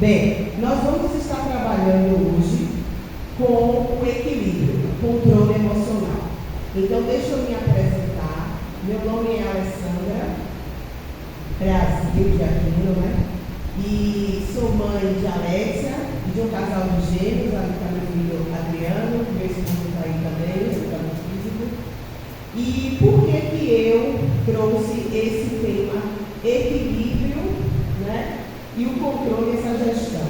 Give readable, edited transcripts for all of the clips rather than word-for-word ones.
Bem, nós vamos estar trabalhando hoje com o equilíbrio, o controle emocional. Então, deixa eu me apresentar. Meu nome é Alessandra Brasil de Aquino, né? E sou mãe de Alexia e de um casal de gêmeos, ali está meu filho Adriano, meu esposo está aí também, educador físico. E por que eu trouxe esse tema equilíbrio, né? E o controle dessa gestão?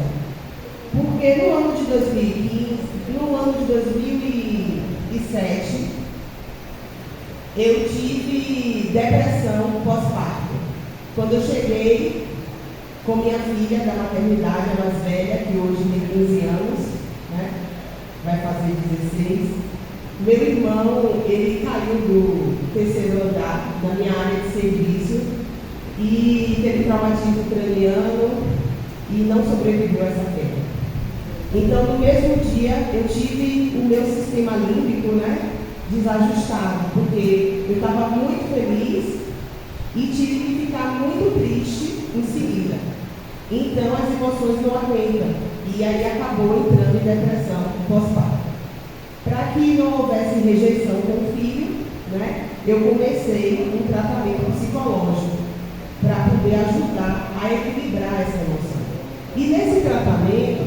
Porque no ano de 2015, no ano de 2007, eu tive depressão pós-parto. Quando eu cheguei com minha filha da maternidade, a mais velha, que hoje tem 15 anos, né? Vai fazer 16. Meu irmão, ele caiu do terceiro andar, na minha área de serviço, e teve traumatismo craniano e não sobreviveu a essa queda. Então, no mesmo dia, eu tive o meu sistema límbico, né, desajustado, porque eu estava muito feliz e tive que ficar muito triste em seguida. Então, as emoções não aguentam. E aí acabou entrando em depressão pós-parto. Para que não houvesse rejeição com o filho, né, eu comecei um tratamento psicológico para poder ajudar a equilibrar essa emoção. E nesse tratamento,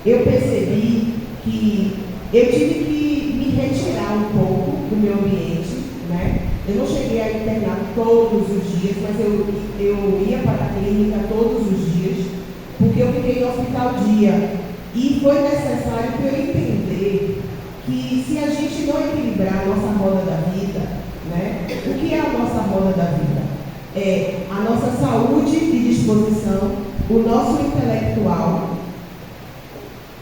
eu percebi que eu tive que me retirar um pouco do meu ambiente, né? Eu não cheguei a internar todos os dias, mas eu ia para a clínica todos os dias, porque eu fiquei no hospital dia. E foi necessário para eu entender que se a gente não equilibrar a nossa roda da vida, né? O que é a nossa roda da vida? É a nossa saúde e disposição, o nosso intelectual,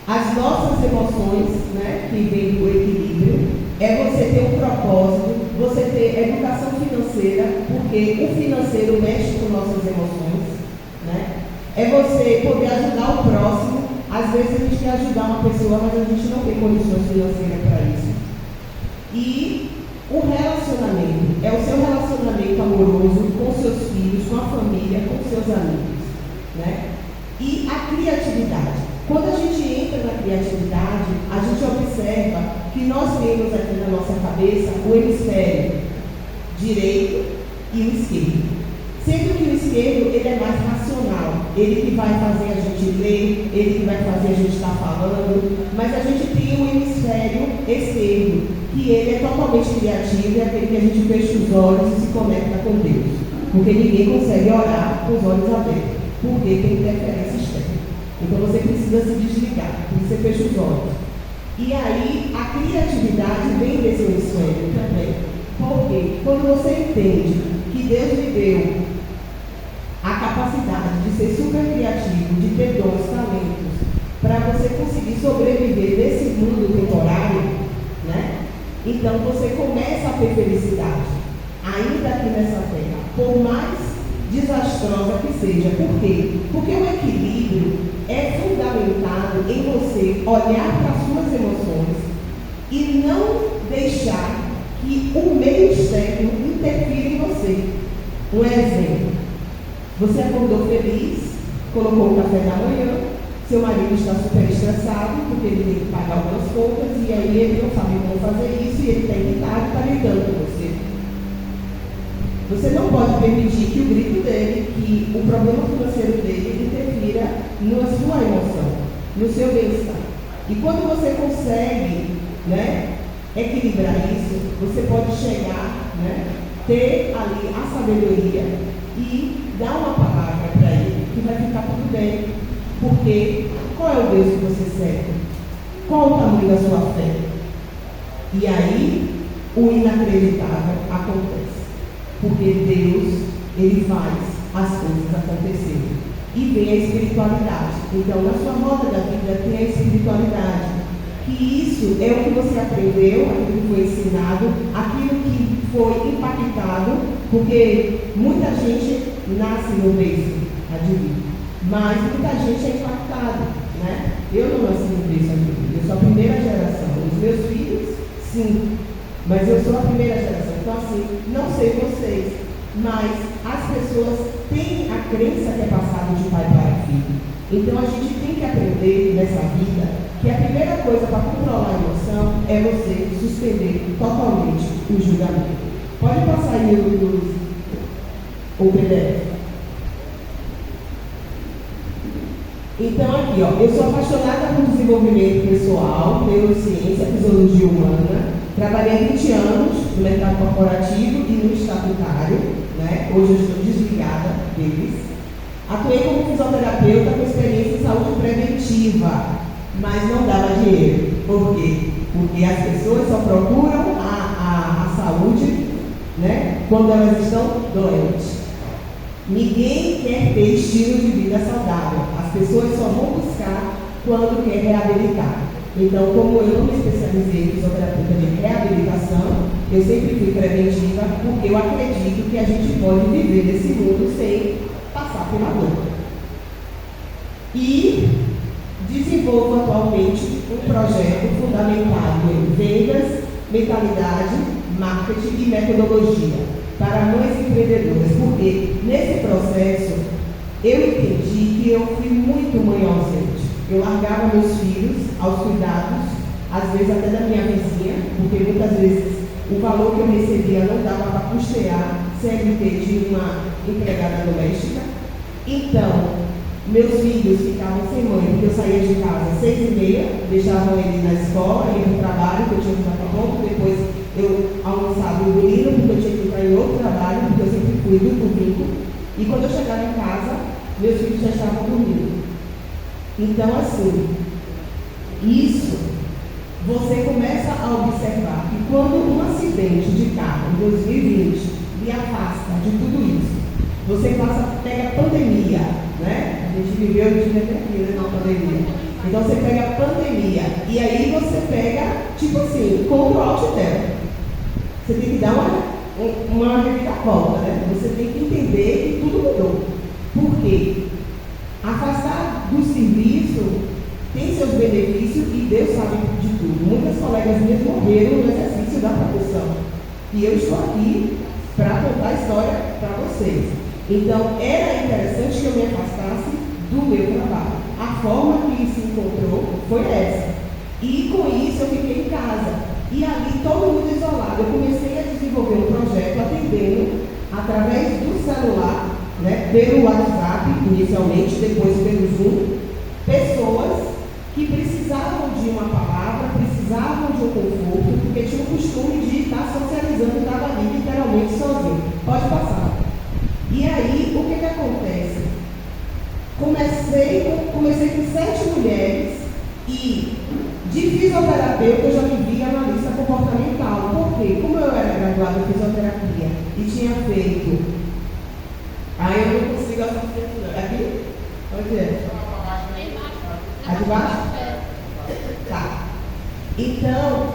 as nossas emoções, né, que vem do equilíbrio, é você ter um propósito, você ter educação financeira, porque o financeiro mexe com nossas emoções, né? É você poder ajudar o próximo. Às vezes a gente quer ajudar uma pessoa, mas a gente não tem condições financeiras para isso. E o relacionamento é o seu relacionamento amoroso com seus filhos, com a família, com seus amigos, né? E a criatividade. Quando a gente entra na criatividade, a gente observa que nós temos aqui na nossa cabeça o hemisfério direito e o esquerdo. Sendo que o esquerdo, ele é mais racional, ele que vai fazer a gente ler, ele que vai fazer a gente estar falando, mas a gente tem o hemisfério esquerdo, que ele é totalmente criativo, é aquele que a gente fecha os olhos e se conecta com Deus. Porque ninguém consegue orar com os olhos abertos, porque tem interferência externa. Então você precisa se desligar, você fecha os olhos. E aí a criatividade vem desse hemisfério também. Porque quando você entende que Deus lhe deu a capacidade de ser super criativo, de ter dons, talentos, para você conseguir sobreviver nesse mundo temporário, né? Então você começa a ter felicidade, ainda aqui nessa terra, por mais desastrosa que seja. Por quê? Porque o equilíbrio é fundamentado em você olhar para as suas emoções e não deixar que o meio externo interfira em você. Um exemplo: você acordou feliz, colocou o café da manhã, seu marido está super estressado porque ele tem que pagar algumas contas e aí ele não sabe como fazer isso e ele está irritado e está gritando com você. Você não pode permitir que o grito dele, que o problema financeiro dele interfira na sua emoção, no seu bem-estar. E quando você consegue, né, equilibrar isso, você pode chegar, né, ter ali a sabedoria e dar uma palavra para ele, que vai ficar tudo bem. Porque qual é o Deus que você serve? Qual o tamanho da sua fé? E aí, o inacreditável acontece. Porque Deus, ele faz as coisas acontecerem. E vem a espiritualidade. Então, na sua roda da vida tem a espiritualidade. Que isso é o que você aprendeu, aquilo que foi ensinado, aquilo que foi impactado, porque muita gente nasce no berço adivino, mas muita gente é impactada, né? Eu não nasci no berço adivino, eu sou a primeira geração. Os meus filhos, sim, mas eu sou a primeira geração. Então, assim, não sei vocês, mas as pessoas têm a crença que é passada de pai para filho. Então a gente tem que aprender nessa vida que a primeira coisa para controlar a emoção é você suspender totalmente o julgamento. Pode passar aí o PDF. Então aqui, ó, eu sou apaixonada por desenvolvimento pessoal, neurociência, fisiologia humana. Trabalhei há 20 anos no mercado corporativo e no estatutário, né? Hoje eu estou desligada deles. Atuei como fisioterapeuta com experiência em saúde preventiva, mas não dava dinheiro. Por quê? Porque as pessoas só procuram a saúde, né, quando elas estão doentes. Ninguém quer ter estilo de vida saudável. As pessoas só vão buscar quando quer reabilitar. Então, como eu não me especializei em fisioterapeuta de reabilitação, eu sempre fui preventiva, porque eu acredito que a gente pode viver nesse mundo sem passar pela dor. E desenvolvo atualmente um projeto fundamentado em vendas, mentalidade, marketing e metodologia para mães empreendedoras, porque nesse processo eu entendi que eu fui muito mãe ausente. Eu largava meus filhos aos cuidados, às vezes até da minha vizinha, porque muitas vezes o valor que eu recebia não dava para custear CLT de uma empregada doméstica. Então, meus filhos ficavam sem mãe, porque eu saía de casa às 6h30, deixavam ele na escola, ia para o trabalho, que eu tinha que estar pronto, depois eu almoçava o menino, porque eu tinha que entrar em outro trabalho, porque eu sempre fui do domingo, e quando eu chegava em casa, meus filhos já estavam dormindo. Então, assim, isso, você começa a observar que quando um acidente de carro em 2020 lhe afasta de tudo isso, você pega a pandemia, né? A gente viveu, a gente vai ter aqui, né, na pandemia. Então você pega a pandemia e aí você pega, tipo assim, contra o alt-del. Você tem que dar uma reviravolta, né? Você tem que entender que tudo mudou. Por quê? Afastar do serviço tem seus benefícios e Deus sabe de tudo. Muitas colegas minhas morreram no exercício da profissão. E eu estou aqui para contar a história para vocês. Então, era interessante que eu me afastasse do meu trabalho. A forma que se encontrou foi essa. E com isso eu fiquei em casa. E ali, todo mundo isolado. Eu comecei a desenvolver um projeto atendendo através do celular, né, pelo WhatsApp, inicialmente, depois pelo Zoom, pessoas que precisavam de uma palavra, precisavam de um conforto, porque tinham o costume de estar socializando, estava ali literalmente sozinho. Pode passar. E aí, o que acontece? Comecei com 7 mulheres e de fisioterapeuta eu já me vi analista comportamental. Por quê? Como eu era graduada em fisioterapia e tinha feito... Aí eu não consigo associar. Aqui? Onde é? Aqui embaixo? Tá. Então,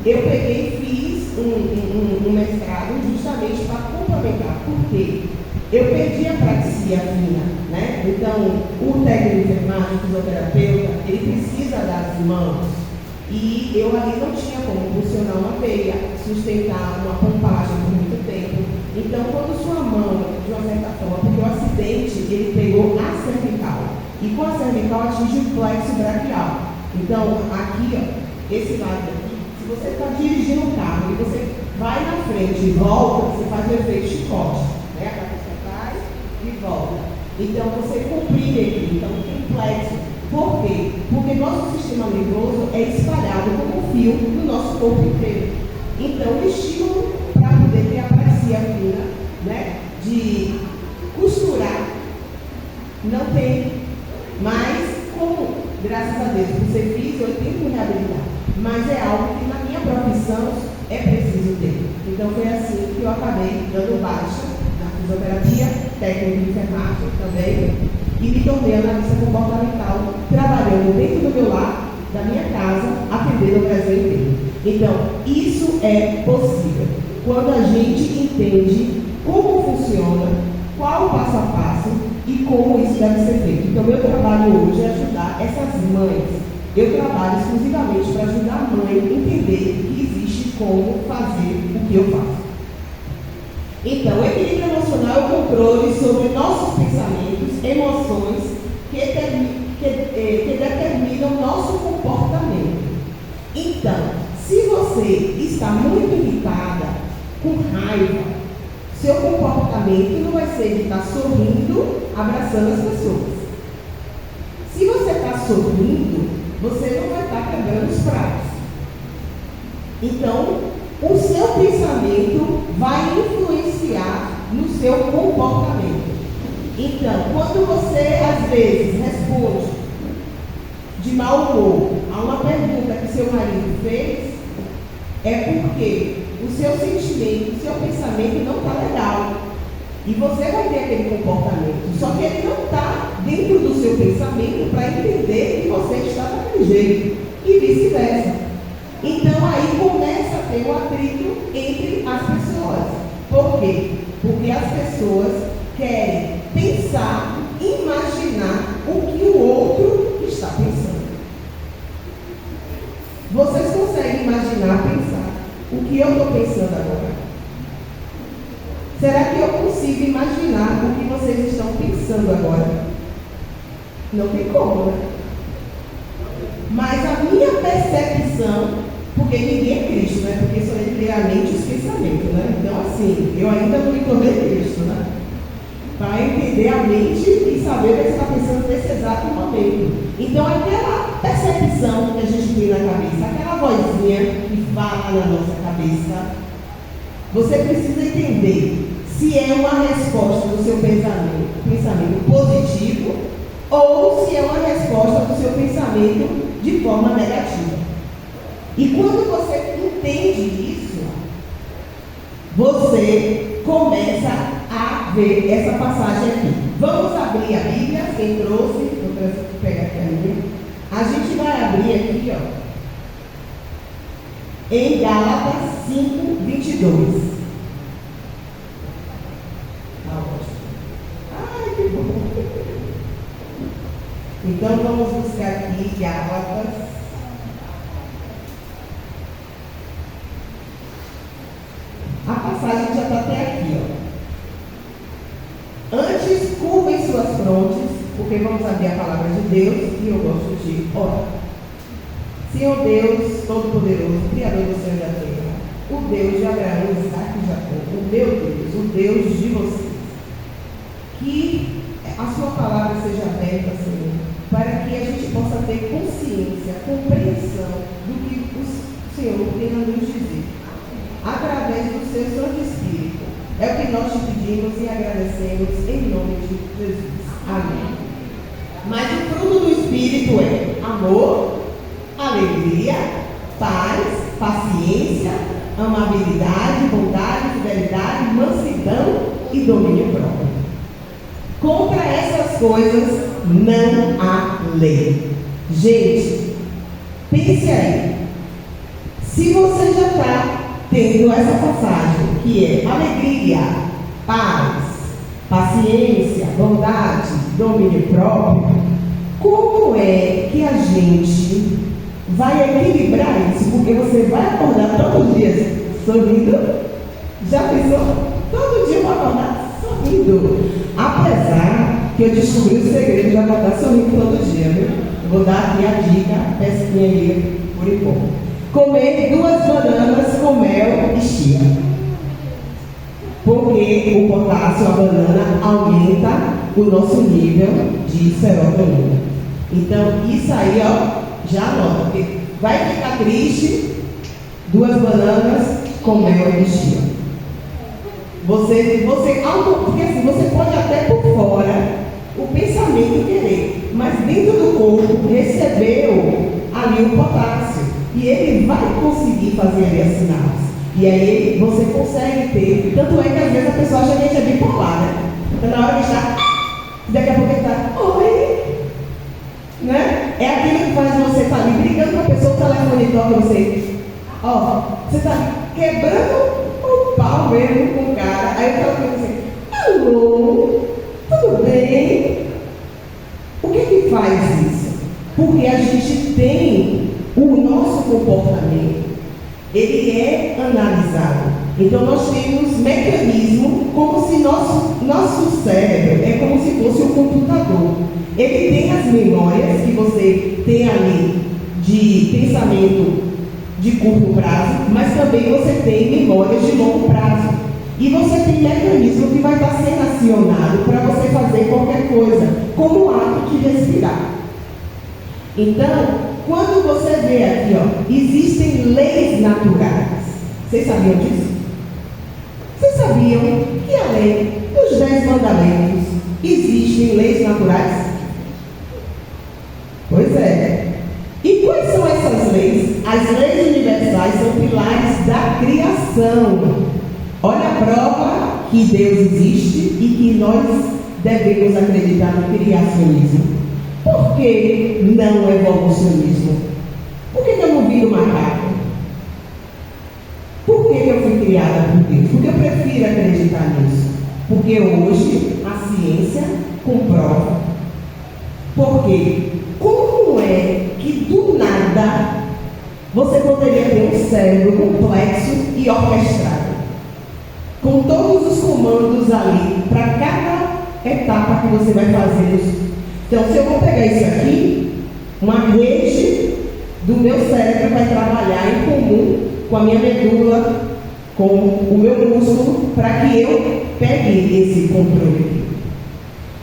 eu peguei e fiz um mestrado justamente para complementar. Por quê? Eu perdi a praxia fina, né? Então, o técnico de enfermagem, fisioterapeuta, ele precisa das mãos. E eu ali não tinha como funcionar uma veia, sustentar uma pompagem por muito tempo. Então, quando sua mão, de uma certa forma, porque o acidente, ele pegou a cervical. E com a cervical atinge o plexo braquial. Então, aqui, ó, esse lado aqui, se você está dirigindo um carro e você vai na frente e volta, você faz o efeito chicote, né? A cabeça cai e volta. Então, você comprime aqui. Então, tem plexo. Por quê? Porque nosso sistema nervoso é espalhado como um fio no nosso corpo inteiro. Então, o estímulo para poder ter a praxia fina, né, de costurar, não tem. Mas, como, graças a Deus, por ser físico, eu tenho que me reabilitar. Mas é algo que na minha profissão é preciso ter. Então, foi assim que eu acabei dando baixa na fisioterapia, técnica de enfermagem também, e me tornei analista comportamental, trabalhando dentro do meu lar, da minha casa, atendendo o Brasil inteiro. Então, isso é possível quando a gente entende como funciona, qual o passo a passo e como isso deve ser feito. Então, meu trabalho hoje é ajudar essas mães. Eu trabalho exclusivamente para ajudar a mãe a entender que existe como fazer o que eu faço. Então, o equilíbrio emocional é o controle sobre nossos pensamentos, emoções, que você está muito irritada, com raiva, seu comportamento não vai ser de estar sorrindo, abraçando as pessoas. Se você está sorrindo, você não vai estar quebrando os pratos. Então, o seu pensamento vai influenciar no seu comportamento. Então, quando você, às vezes, responde de mau humor a uma pergunta que seu marido fez, é porque o seu sentimento, o seu pensamento não está legal. E você vai ter aquele comportamento. Só que ele não está dentro do seu pensamento para entender que você está daquele jeito. E vice-versa. Então aí começa a ter um atrito entre as pessoas. Por quê? Porque as pessoas querem pensar, imaginar o que o outro está pensando. Vocês conseguem imaginar, pensar o que eu estou pensando agora? Será que eu consigo imaginar o que vocês estão pensando agora? Não tem como, né? Mas a minha percepção, porque ninguém é Cristo, né? Porque só ele lê a mente e os pensamentos, né? Então, assim, eu ainda não me tornei Cristo, né? Para entender a mente e saber o que você está pensando nesse exato momento. Então, aquela percepção que a gente tem na cabeça, aquela vozinha que fala na nossa cabeça, você precisa entender se é uma resposta do seu pensamento positivo ou se é uma resposta do seu pensamento de forma negativa. E quando você entende isso, você começa a ver essa passagem aqui. Vamos abrir a Bíblia, quem trouxe, vou pegar aqui a minha. A gente vai abrir aqui, ó, em Gálatas 5:22. Ai, que bom. Então vamos buscar aqui Gálatas. A passagem já está até aqui, ó. Antes, curvem suas frontes, porque vamos abrir a palavra de Deus e eu gosto de orar. Senhor Deus Todo-Poderoso, Criador do céu e da terra, o Deus de Abraão, Isaac e Jacó, o meu Deus, o Deus de vocês, que a sua palavra seja aberta, Senhor, para que a gente possa ter consciência, compreensão do que o Senhor tem a nos dizer, através do seu Santo Espírito. É o que nós te pedimos e agradecemos em nome de Jesus. Amém. Mas o fruto do Espírito é amor, alegria, paz, paciência, amabilidade, bondade, fidelidade, mansidão e domínio próprio. Contra essas coisas não há lei. Gente, pense aí. Se você já está tendo essa passagem, que é alegria, paz, paciência, bondade, domínio próprio, como é que a gente vai equilibrar isso? Porque você vai acordar todos os dias sorrindo? Já pensou? Todo dia eu vou acordar sorrindo. Apesar que eu descobri o segredo de acordar sorrindo todo dia, viu? Vou dar aqui a dica, pesquinha aí por enquanto. Comer 2 bananas com mel e chia. Porque o potássio, a banana, aumenta o nosso nível de serotonina. Então, isso aí, ó, já anota. Porque vai ficar triste, 2 bananas com mel e chia. Porque assim, você pode até por fora o pensamento querer, mas dentro do corpo recebeu ali o potássio. E ele vai conseguir fazer ali as sinapses. E aí você consegue ter. Tanto é que às vezes a pessoa acha que a gente é bipolar, né? Então na hora que está, daqui a pouco ele está, oi! Né? É aquilo que faz você estar ali brigando com a pessoa, o telefone toca você. Ó, você está quebrando o pau mesmo com o cara. Aí o telefone você, alô, tudo bem? O que faz isso? Porque a gente tem o nosso comportamento, ele é analisado. Então nós temos mecanismo como se nosso cérebro é como se fosse um computador. Ele tem as memórias que você tem ali de pensamento de curto prazo, mas também você tem memórias de longo prazo. E você tem mecanismo que vai estar sendo acionado para você fazer qualquer coisa, como o ato de respirar. Então, quando você vê aqui, existem leis naturais. Vocês sabiam disso? Vocês sabiam que além dos 10 mandamentos, existem leis naturais? Pois é. E quais são essas leis? As leis universais são pilares da criação. Olha a prova que Deus existe e que nós devemos acreditar no criacionismo. Por que não evolucionismo? Por que eu não viro macaco? Por que eu fui criada por Deus? Porque eu prefiro acreditar nisso. Porque hoje a ciência comprova. Por quê? Como é que do nada você poderia ter um cérebro complexo e orquestrado, com todos os comandos ali para cada etapa que você vai fazer? Então, se eu vou pegar isso aqui, uma rede do meu cérebro vai trabalhar em comum com a minha medula, com o meu músculo, para que eu pegue esse controle.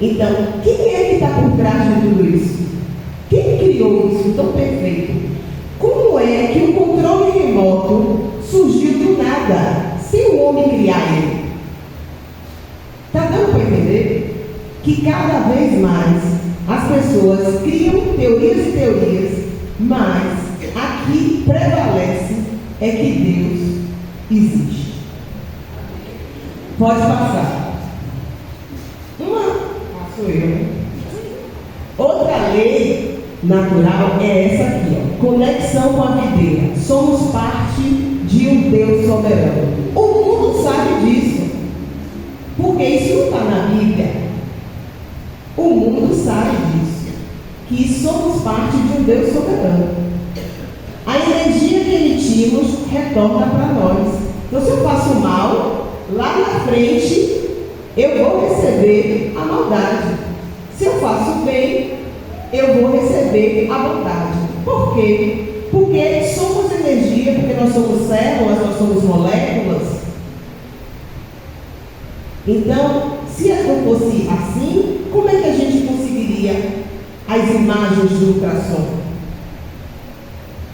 Então, quem é que está por trás de tudo isso? Quem criou isso tão perfeito? Como é que o controle remoto surgiu do nada, sem o homem criar ele? Está dando para entender que cada vez mais as pessoas criam teorias e teorias, mas aqui prevalece é que Deus existe. Pode passar. Sou eu. Outra lei natural é essa aqui, conexão com a videira. Somos parte de um Deus soberano. O mundo sabe disso, porque isso não está na Bíblia. O mundo sabe disso, que somos parte de um Deus soberano. A energia que emitimos retorna para nós. Então, se eu faço mal, lá na frente eu vou receber a maldade. Se eu faço bem, eu vou receber a bondade. Por quê? Porque somos energia, porque nós somos células, nós somos moléculas. Então, se não fosse assim, como é que a gente conseguiria as imagens do ultrassom?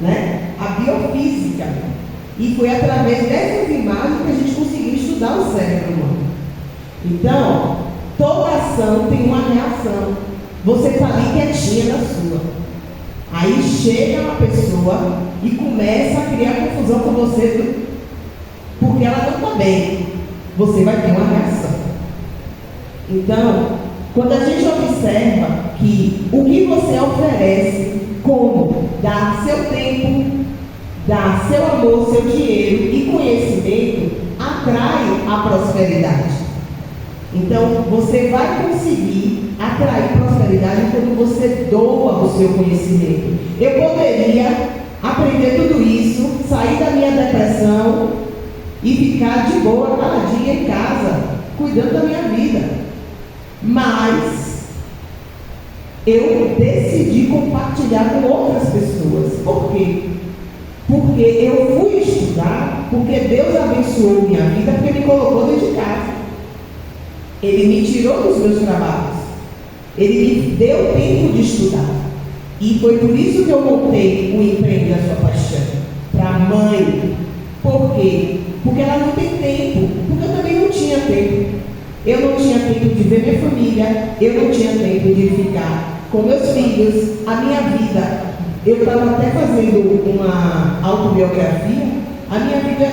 Né? A biofísica. E foi através dessas imagens que a gente conseguiu estudar o cérebro humano. Então, toda ação tem uma reação. Você está ali quietinha na sua. Aí chega uma pessoa e começa a criar confusão com você, porque ela não está bem. Você vai ter uma reação. Então, quando a gente observa que o que você oferece, como dar seu tempo, dar seu amor, seu dinheiro e conhecimento, atrai a prosperidade. Então, você vai conseguir atrair prosperidade quando você doa o seu conhecimento. Eu poderia aprender tudo isso, sair da minha depressão e ficar de boa cada dia em casa, cuidando da minha vida. Mas eu decidi compartilhar com outras pessoas. Por quê? Porque eu fui estudar, porque Deus abençoou minha vida, porque me colocou dentro de casa. Ele me tirou dos meus trabalhos. Ele me deu tempo de estudar. E foi por isso que eu montei o Empreende a Sua Paixão. Para a mãe. Por quê? Porque ela não tem tempo. Porque eu também não tinha tempo. Eu não tinha tempo de ver minha família. Eu não tinha tempo de ficar com meus filhos. A minha vida. Eu estava até fazendo uma autobiografia. A minha vida,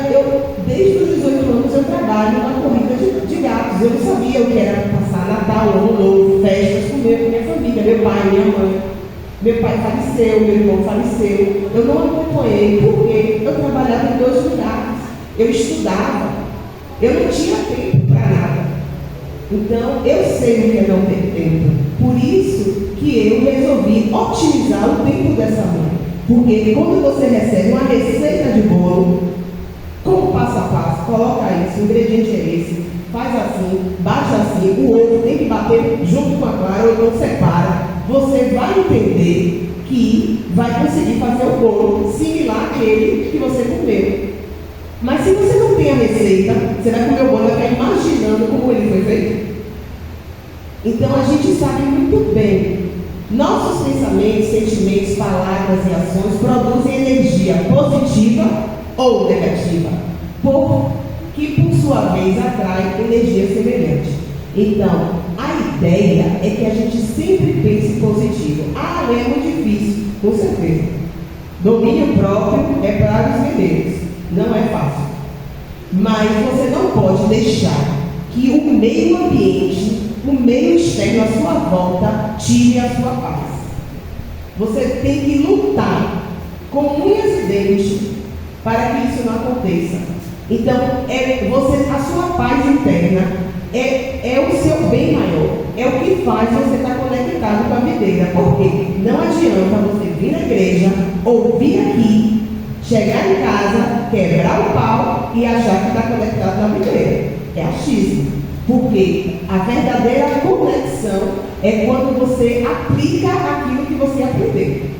desde os 18 anos eu trabalho na corrida de gatos. Eu não sabia o que era passar Natal, Ano Novo, festas com minha família, meu pai, minha mãe. Meu pai faleceu, meu irmão faleceu. Eu não acompanhei, porque eu trabalhava em 2 lugares. Eu estudava. Eu não tinha tempo para nada. Então, eu sei o que é não ter tempo. Por isso que eu resolvi otimizar o tempo dessa mãe. Porque quando você recebe uma receita de bolo, como passo a passo, coloca isso, o ingrediente é esse, faz assim, baixa assim, o ovo tem que bater junto com a clara, ou então separa. Você vai vai entender que vai conseguir fazer o bolo similar àquele que você comeu. Mas se você não tem a receita, você vai comer o bolo e vai ficar imaginando como ele foi feito. Então a gente sabe muito bem, nossos pensamentos, sentimentos, palavras e ações produzem energia positiva ou negativa, que por sua vez atrai energia semelhante. Então, a ideia é que a gente sempre pense positivo. Ah, é muito difícil, com certeza. Domínio próprio é para os guerreiros, não é fácil. Mas você não pode deixar que o meio ambiente, o meio externo à sua volta, tire a sua paz. Você tem que lutar com unhas e dentes para que isso não aconteça. Então, a sua paz interna é o seu bem maior. É o que faz você estar conectado com a videira. Porque não adianta você vir na igreja, ouvir aqui, chegar em casa, quebrar o pau e achar que está conectado com a videira. É achismo. Porque a verdadeira conexão é quando você aplica aquilo que você aprendeu.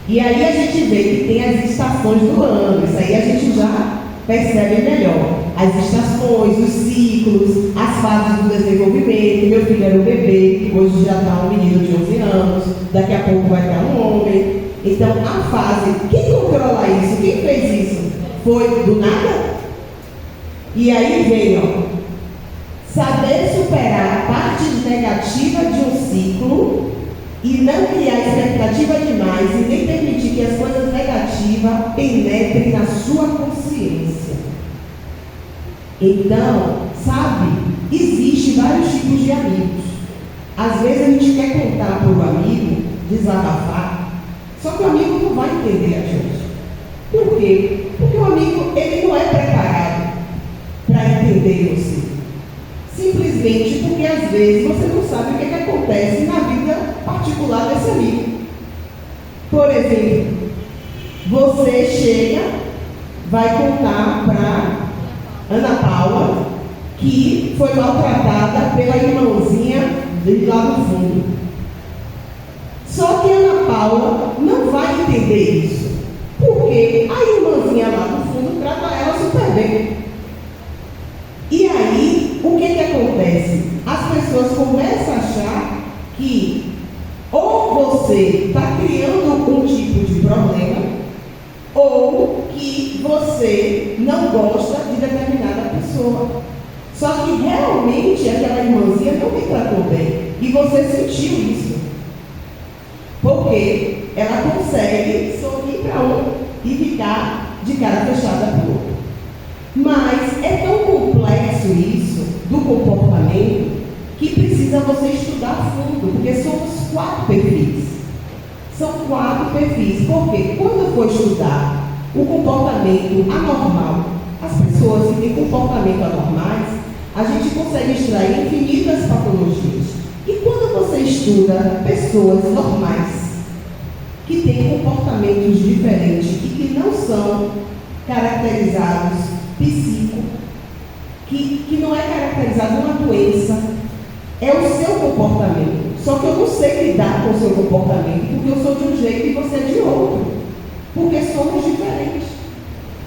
E aí a gente vê que tem as estações do ano. Isso aí a gente já percebe melhor. As estações, os ciclos, as fases do desenvolvimento. Meu filho era um bebê, hoje já está um menino de 11 anos, daqui a pouco vai estar um homem. Então a fase, quem controla isso? Quem fez isso? Foi do nada? E aí vem, saber superar a parte negativa de um ciclo e não criar expectativa demais e nem permitir que as coisas negativas penetrem na sua consciência. Então, sabe, existe vários tipos de amigos. Às vezes a gente quer contar para o amigo, desabafar, só que o amigo não vai entender a gente. Por quê? Porque o amigo, ele não é preparado para entender você. Simplesmente porque às vezes você não sabe o que acontece na vida particular desse amigo. Por exemplo, você chega, vai contar para Ana Paula que foi maltratada pela irmãzinha lá no fundo. Só que Ana Paula não vai entender isso, porque a irmãzinha lá no fundo trata ela super bem. E aí, o que acontece? As pessoas começam a achar que ou você está criando um tipo de problema, ou que você não gosta de determinada pessoa. Só que realmente aquela irmãzinha não me tratou bem. E você sentiu isso. Porque ela consegue sorrir para um e ficar de cara fechada para o outro. Mas é tão complexo isso do comportamento que precisa você estudar a fundo, porque somos 4 perfis. São 4 perfis. Porque quando eu for estudar o comportamento anormal, as pessoas que têm comportamento anormais, a gente consegue extrair infinitas patologias. E quando você estuda pessoas normais, que têm comportamentos diferentes e que não são caracterizados psíquico, que não é caracterizado uma doença, é o seu comportamento. Só que eu não sei lidar com o seu comportamento, porque eu sou de um jeito e você é de outro. Porque somos diferentes.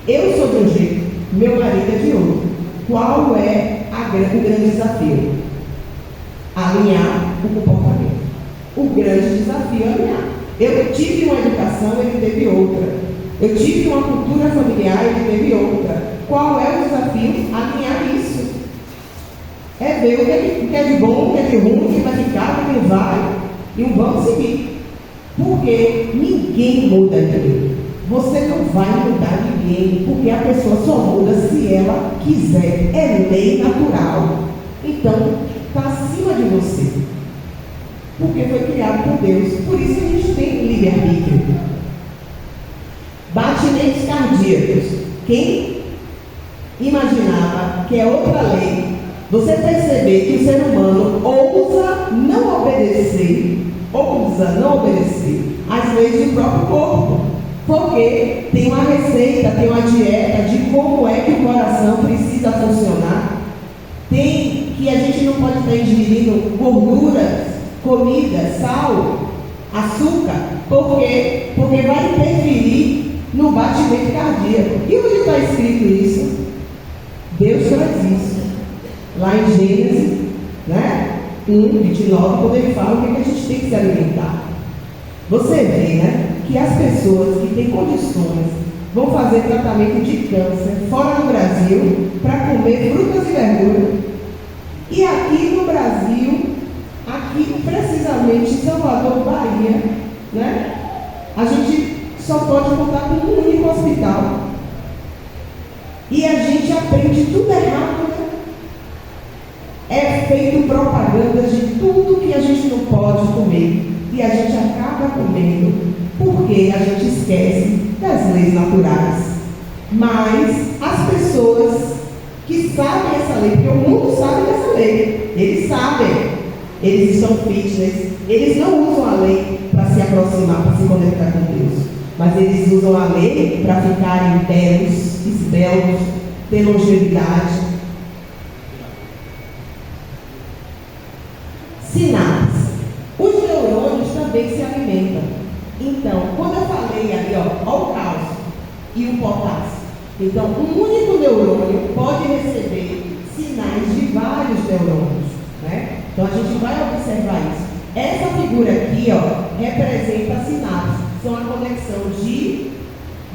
Eu sou de um jeito, meu marido é de outro. Qual é o grande desafio? Alinhar o comportamento. O grande desafio é alinhar. Eu tive uma educação, ele teve outra. Eu tive uma cultura familiar, ele teve outra. Qual é o desafio? Alinhar isso. É ver o que é de bom, o que é de ruim, o que vai ficar, o que não vai. E vamos seguir. Porque ninguém muda ninguém. Você não vai mudar ninguém, porque a pessoa só muda se ela quiser. É lei natural. Então, está acima de você. Porque foi criado por Deus. Por isso a gente tem livre-arbítrio. Batimentos cardíacos. Quem imaginava que é outra lei, você perceber que o ser humano ousa não obedecer às leis do próprio corpo, porque tem uma receita, tem uma dieta de como é que o coração precisa funcionar, tem que a gente não pode estar ingerindo gorduras comida, sal, açúcar. Por quê? Porque vai interferir no batimento cardíaco. E onde está escrito isso? Deus traz isso. Lá em Gênesis, né? 1:29, quando ele fala o que a gente tem que se alimentar. Você vê, né? Que as pessoas que têm condições vão fazer tratamento de câncer fora do Brasil para comer frutas e verduras. E aqui no Brasil, aqui precisamente em Salvador, Bahia, né? A gente só pode contar com um único hospital. E a gente aprende tudo errado, né? É feito propaganda de tudo que a gente não pode comer. E a gente acaba comendo porque a gente esquece das leis naturais. Mas as pessoas que sabem essa lei, porque o mundo sabe dessa lei, eles sabem, eles estão fitness, eles não usam a lei para se aproximar, para se conectar com Deus, mas eles usam a lei para ficarem belos, esbelos, ter longevidade. Sinapses. Os neurônios também se alimentam. Então, quando eu falei ali, ó o cálcio e o potássio. Então, um único neurônio pode receber sinais de vários neurônios, né? Então, a gente vai observar isso. Essa figura aqui, ó, representa a sinapse. São a conexão de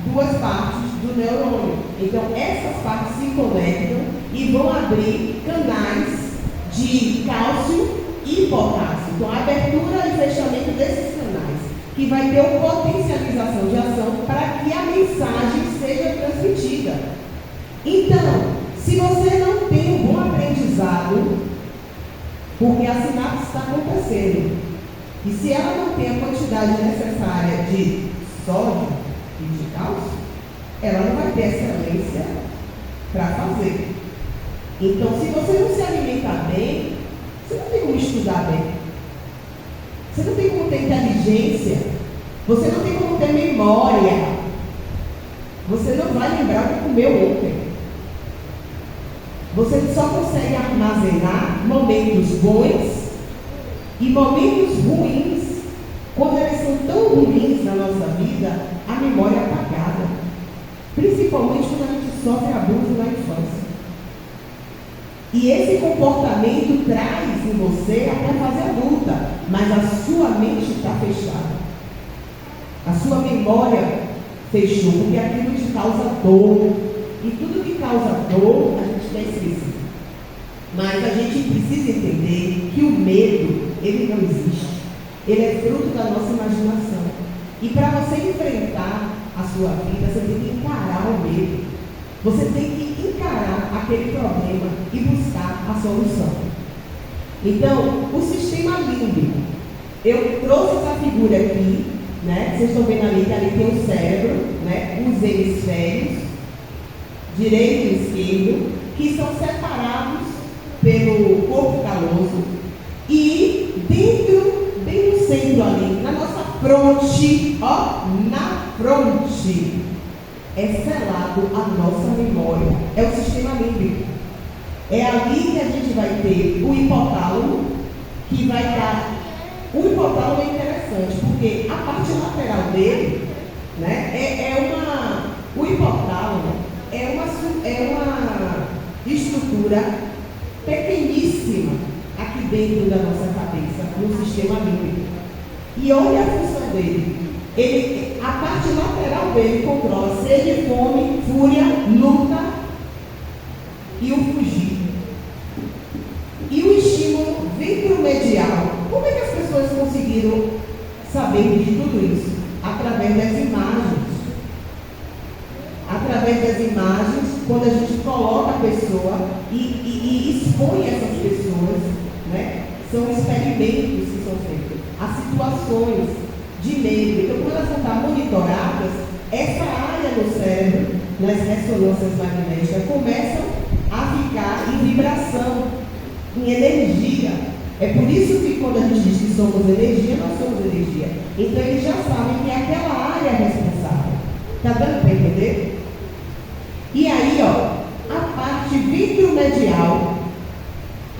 duas partes do neurônio. Então, essas partes se conectam e vão abrir canais de cálcio e potássio. Então, a abertura e fechamento desses canais, que vai ter uma potencialização de ação para que a mensagem seja transmitida. Então, se você não tem um bom aprendizado, porque a sinapse está acontecendo, e se ela não tem a quantidade necessária de sódio e de cálcio, ela não vai ter excelência para fazer. Então, se você não se alimentar bem, você não tem como estudar bem. Você não tem como ter inteligência. Você não tem como ter memória. Você não vai lembrar o que comeu ontem. Você só consegue armazenar momentos bons e momentos ruins. Quando eles são tão ruins na nossa vida, a memória é apagada. Principalmente quando a gente sofre abuso na infância. E esse comportamento traz em você até a fase adulta, mas a sua mente está fechada. A sua memória fechou, porque aquilo te causa dor. E tudo que causa dor, a gente quer esquecer. Mas a gente precisa entender que o medo, ele não existe. Ele é fruto da nossa imaginação. E para você enfrentar a sua vida, você tem que encarar o medo. Você tem que encarar aquele problema e buscar a solução. Então, o sistema límbico. Eu trouxe essa figura aqui, né? Vocês estão vendo ali que ali tem o cérebro, né? Os hemisférios, direito e esquerdo, que são separados pelo corpo caloso. E dentro, bem no centro ali, na nossa fronte, ó, na fronte, é selado a nossa memória. É o sistema límbico. É ali que a gente vai ter o hipotálamo, que vai dar. O hipotálamo é interessante, porque a parte lateral dele, né, o hipotálamo é uma estrutura pequeníssima aqui dentro da nossa cabeça, no sistema límbico. E olha a função dele. A parte lateral dele controla sede, fome, fúria, luta e o fugir. E o estímulo ventromedial. Como é que as pessoas conseguiram saber de tudo isso? Através das imagens. Através das imagens, quando a gente coloca a pessoa e expõe essas pessoas, né? São experimentos que são feitos, as situações de medo. Então, quando elas vão estar monitoradas, essa área no cérebro, nas ressonâncias magnéticas, começam a ficar em vibração, em energia. É por isso que quando a gente diz que somos energia, nós somos energia. Então, eles já sabem que é aquela área responsável. Está dando para entender? E aí, ó, a parte ventromedial,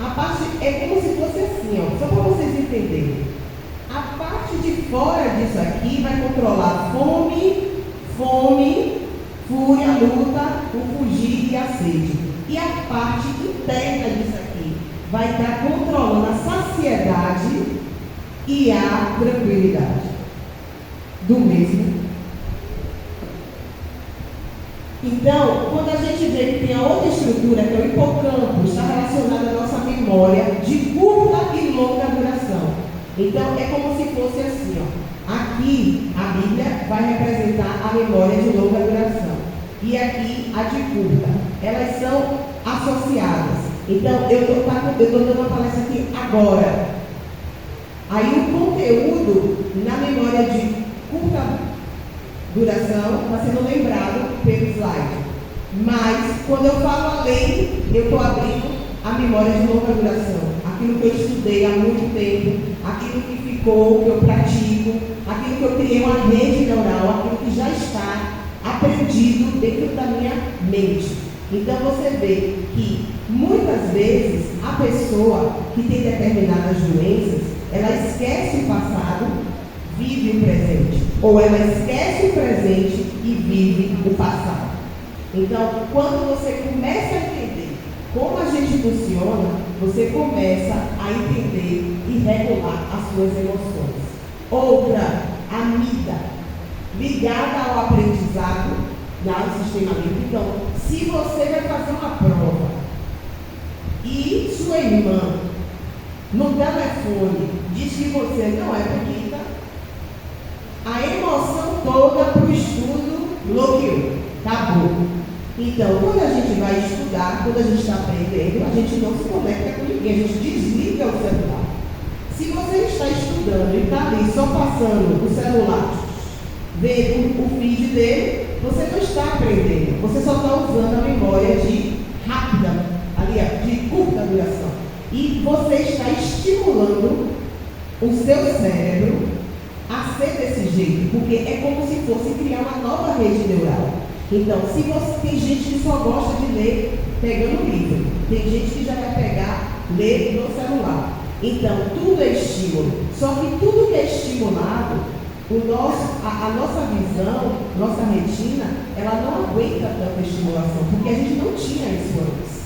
A parte é como se fosse assim, ó, só para vocês entenderem. A parte de fora disso aqui vai controlar fome, fúria, luta, o fugir e a sede. E a parte interna disso aqui vai estar controlando a saciedade e a tranquilidade. Do mesmo. Então, quando a gente vê que tem a outra estrutura, que é o hipocampo, está relacionada à nossa memória de curta e longa duração. Então, é como se fosse assim, ó. Aqui, a Bíblia vai representar a memória de longa duração. E aqui, a de curta. Elas são associadas. Então, eu estou dando uma palestra aqui agora. Aí, o conteúdo na memória de curta duração está sendo lembrado pelo slide. Mas, quando eu falo além, eu estou abrindo a memória de longa duração. Aquilo que eu estudei há muito tempo, aquilo que ficou, que eu pratico, aquilo que eu criei uma rede neural, aquilo que já está aprendido dentro da minha mente. Então, você vê que, muitas vezes, a pessoa que tem determinadas doenças, ela esquece o passado, vive o presente. Ou ela esquece o presente e vive o passado. Então, quando você começa a entender como a gente funciona, você começa a entender e regular as suas emoções. Outra, amiga, ligada ao aprendizado, ao sistema límbico. Então, se você vai fazer uma prova e sua irmã no telefone diz que você não é bonita, a emoção toda para o estudo bloqueou, acabou. Então, quando a gente vai estudar, quando a gente está aprendendo, a gente não se conecta com ninguém, a gente desliga o celular. Se você está estudando e está ali só passando o celular, vendo o feed dele, você não está aprendendo, você só está usando a memória de rápida, ali, de curta duração. E você está estimulando o seu cérebro a ser desse jeito, porque é como se fosse criar uma nova rede neural. Então, se você tem gente que só gosta de ler pegando livro, tem gente que já vai pegar, ler no celular. Então, tudo é estímulo. Só que tudo que é estimulado, a nossa visão, nossa retina, ela não aguenta tanta estimulação, porque a gente não tinha isso antes.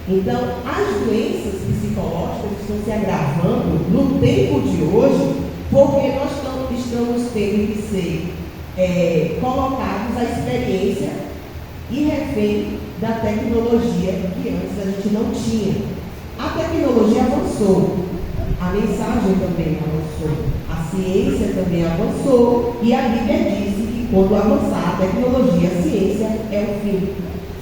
Então, as doenças psicológicas estão se agravando no tempo de hoje, porque nós estamos tendo que ser colocados à experiência e refém da tecnologia que antes a gente não tinha. A tecnologia avançou, a mensagem também avançou, a ciência também avançou, e a Bíblia diz que quando avançar a tecnologia, a ciência é o fim.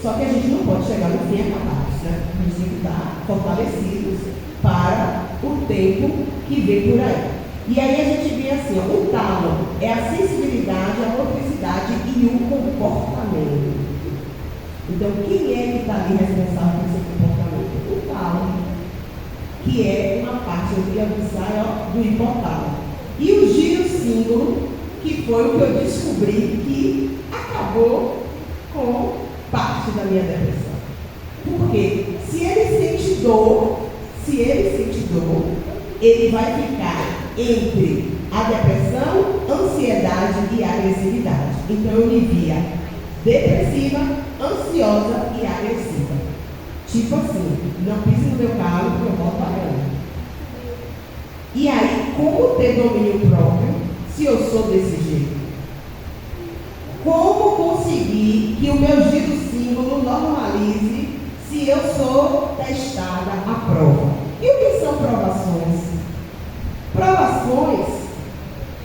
Só que a gente não pode chegar no fim acabados, né? A gente tem que estar fortalecidos para o tempo que vem por aí. E aí a gente vê assim, ó, o tálamo é a sensibilidade, a motricidade e o comportamento. Então, quem é que está ali responsável por esse comportamento? O tálamo, que é uma parte do hipotálamo. E o girossímbolo, que foi o que eu descobri que acabou com parte da minha depressão. Porque se ele sente dor, ele vai ficar entre a depressão, ansiedade e agressividade. Então eu me via depressiva, ansiosa e agressiva. Tipo assim, não pise no meu carro porque eu volto pagando. E aí, como ter domínio próprio se eu sou desse jeito? Como conseguir que o meu giro símbolo normalize se eu sou testada à prova? E o que são provações? Provações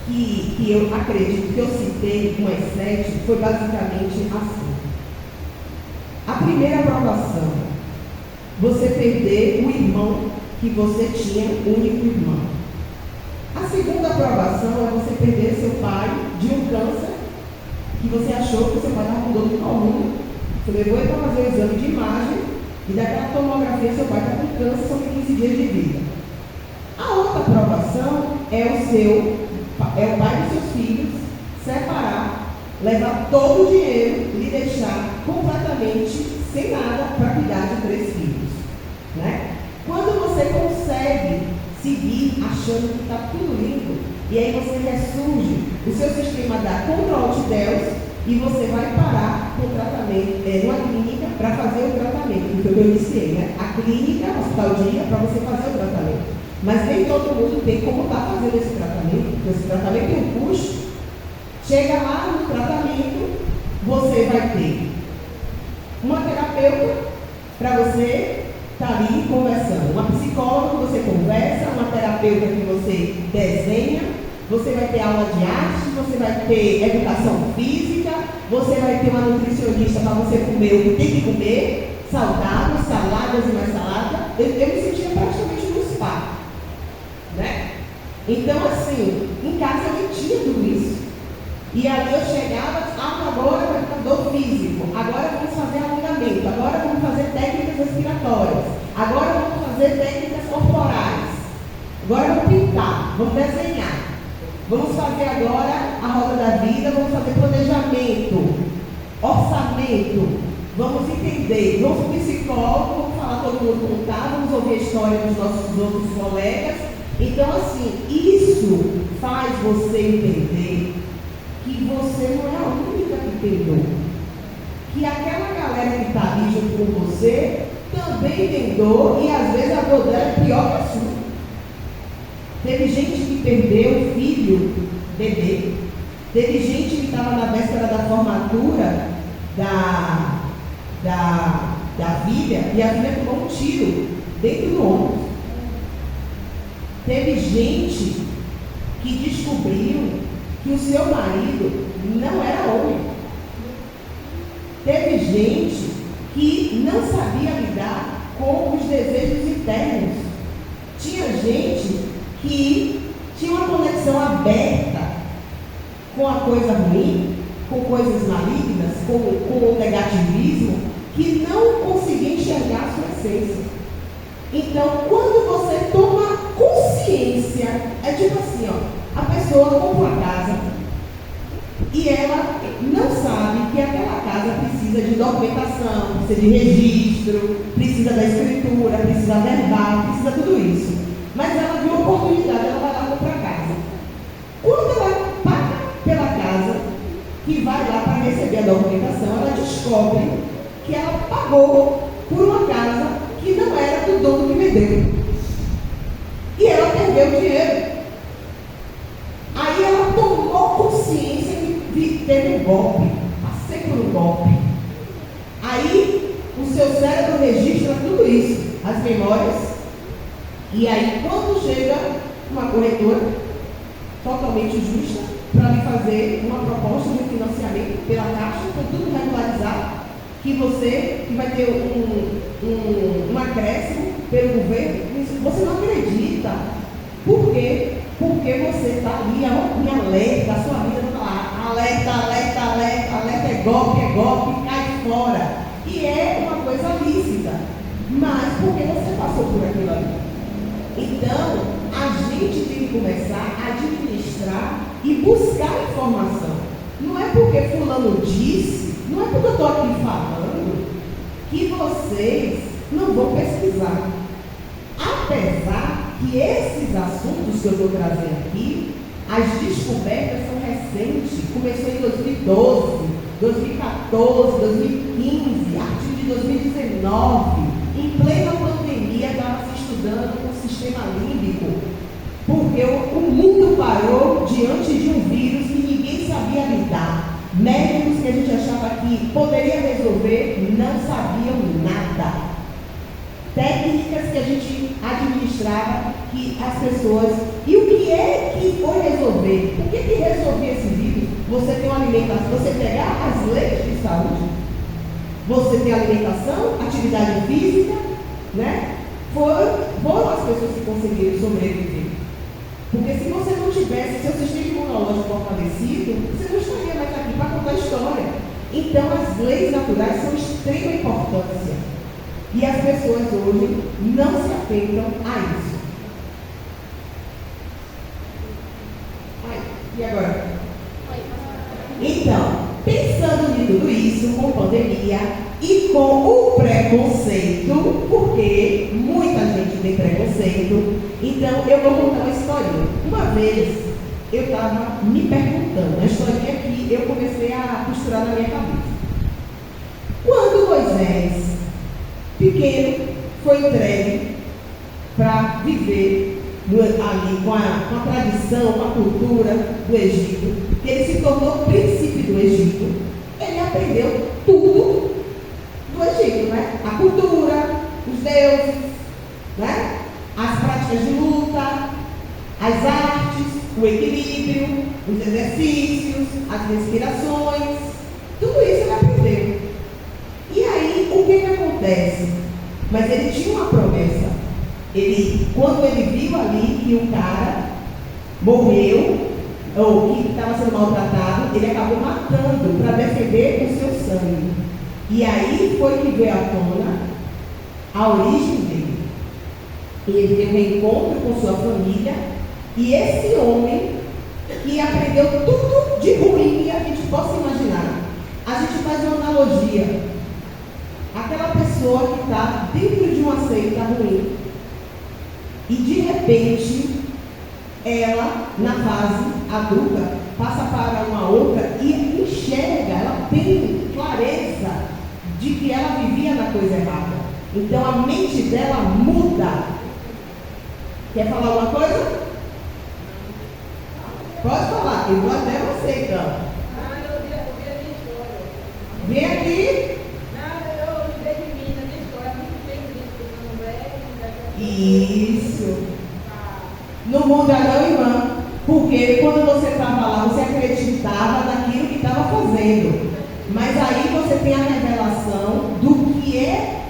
que eu acredito que eu citei com as 7 foi basicamente assim. A primeira provação, você perder o irmão que você tinha, único irmão. A segunda provação é você perder seu pai de um câncer que você achou que seu pai estava com dor no pulmão. Você levou ele para fazer o exame de imagem e daquela tomografia seu pai está com câncer, só tem 15 dias de vida. A outra provação é o pai dos seus filhos separar, levar todo o dinheiro e lhe deixar completamente sem nada para cuidar de 3 filhos. Né? Quando você consegue seguir achando que está tudo lindo, e aí você ressurge o seu sistema dá contra o antideus e você vai parar com o tratamento, numa clínica para fazer o tratamento, que eu iniciei, né? A clínica, o hospital dia, para você fazer o tratamento. Mas nem todo mundo tem como estar fazendo esse tratamento, porque esse tratamento tem um custo. Chega lá no tratamento, você vai ter uma terapeuta para você estar ali conversando, uma psicóloga que você conversa, uma terapeuta que você desenha, você vai ter aula de arte, você vai ter educação física, você vai ter uma nutricionista para você comer o que tem que comer, saudável, saladas e mais salada. Eu me sentia praticamente no spa, né? Então, assim, em casa eu tinha tudo isso. E ali eu chegava, agora vai ficar dor físico, agora vamos fazer alongamento, agora vamos fazer técnicas respiratórias, agora vamos fazer técnicas corporais, agora vamos pintar, vamos desenhar, vamos fazer agora a roda da vida, vamos fazer planejamento, orçamento, vamos entender, vamos para o psicólogo, vamos falar todo mundo contar, vamos ouvir a história dos nossos outros colegas. Então, assim, isso faz você entender que você não é a única que tem dor. Que aquela galera que está ali junto com você também tem dor e às vezes a dor dela é pior que a sua. Teve gente que perdeu filho, bebê. Teve gente que estava na véspera da formatura da filha e a filha tomou um tiro dentro do ombro. Teve gente que descobriu que o seu marido não era homem. Teve gente que não sabia lidar com os desejos internos. Tinha gente que tinha uma conexão aberta com a coisa ruim, com coisas malignas, com o negativismo, que não conseguia enxergar a sua essência. Então, quando você toma consciência, é tipo assim, ó, a pessoa compra uma casa e ela não sabe que aquela casa precisa de documentação, precisa de registro, precisa da escritura, precisa verbal, precisa de tudo isso. Mas ela viu a oportunidade, ela vai lá comprar a casa. Quando ela paga pela casa, que vai lá para receber a documentação, ela descobre que ela pagou por uma casa que não era do dono que vendeu. E ela perdeu o dinheiro. Aí ela tomou consciência que teve um golpe, passei por um golpe. Aí o seu cérebro registra tudo isso, as memórias. E aí quando chega uma corretora totalmente justa para lhe fazer uma proposta de financiamento pela Caixa, com tudo regularizado, que vai ter um acréscimo pelo governo, você não acredita. Por quê? Porque você está ali em alerta, a sua vida está lá, alerta, é golpe, cai fora. E é uma coisa lícita, mas porque você passou por aquilo ali. Então, a gente tem que começar a administrar e buscar informação. Não é porque fulano disse, não é porque eu estou aqui falando, que vocês não vão pesquisar. Apesar que esses assuntos que eu estou trazendo aqui, as descobertas são recentes. Começou em 2012, 2014, 2015, a partir de 2019, em plena pandemia, estava se estudando o sistema límbico, porque o mundo parou diante de um vírus que ninguém sabia lidar. Médicos que a gente achava que poderia resolver não sabiam nada. Técnicas que a gente administrava, que as pessoas... E o que é que foi resolver? O que resolvia esse vírus? Você tem uma alimentação, você pegar as leis de saúde, você tem alimentação, atividade física, né? Foram as pessoas que conseguiram sobreviver. Porque se você não tivesse seu sistema imunológico fortalecido, você não estaria mais aqui para contar a história. Então, as leis naturais são de extrema importância. E as pessoas hoje não se atentam a isso. E agora? Então, pensando em tudo isso, com pandemia e com o preconceito, porque muita gente tem preconceito. Então, eu vou contar uma historinha. Uma vez, eu estava me perguntando, a historinha que eu comecei a costurar na minha cabeça. Quando Moisés, pequeno, foi entregue para viver ali com a tradição, com a cultura do Egito, que ele se tornou príncipe do Egito, ele aprendeu tudo do Egito, né? A cultura, os deuses, né? As práticas de luta, as artes, o equilíbrio, os exercícios, as respirações, tudo isso ele aprendeu. E aí, o que acontece? Mas ele tinha uma promessa. Quando ele viu ali que um cara morreu, ou que estava sendo maltratado, ele acabou matando para defender o seu sangue. E aí foi que veio à tona a origem dele. E ele teve um reencontro com sua família, e esse homem que aprendeu tudo de ruim que a gente possa imaginar. A gente faz uma analogia. Aquela pessoa que está dentro de uma seita ruim, e de repente, ela, na fase adulta, passa para uma outra e enxerga, ela tem clareza de que ela vivia na coisa errada. Então a mente dela muda. Quer falar alguma coisa? Pode falar, eu vou até você então. Eu vi a minha história. Vem aqui. Eu lembrei de mim, na minha história, muito bem visto, não é? Isso. Não muda não, irmã. Porque quando você estava lá, você acreditava naquilo que estava fazendo. Mas aí você tem a revelação do que é,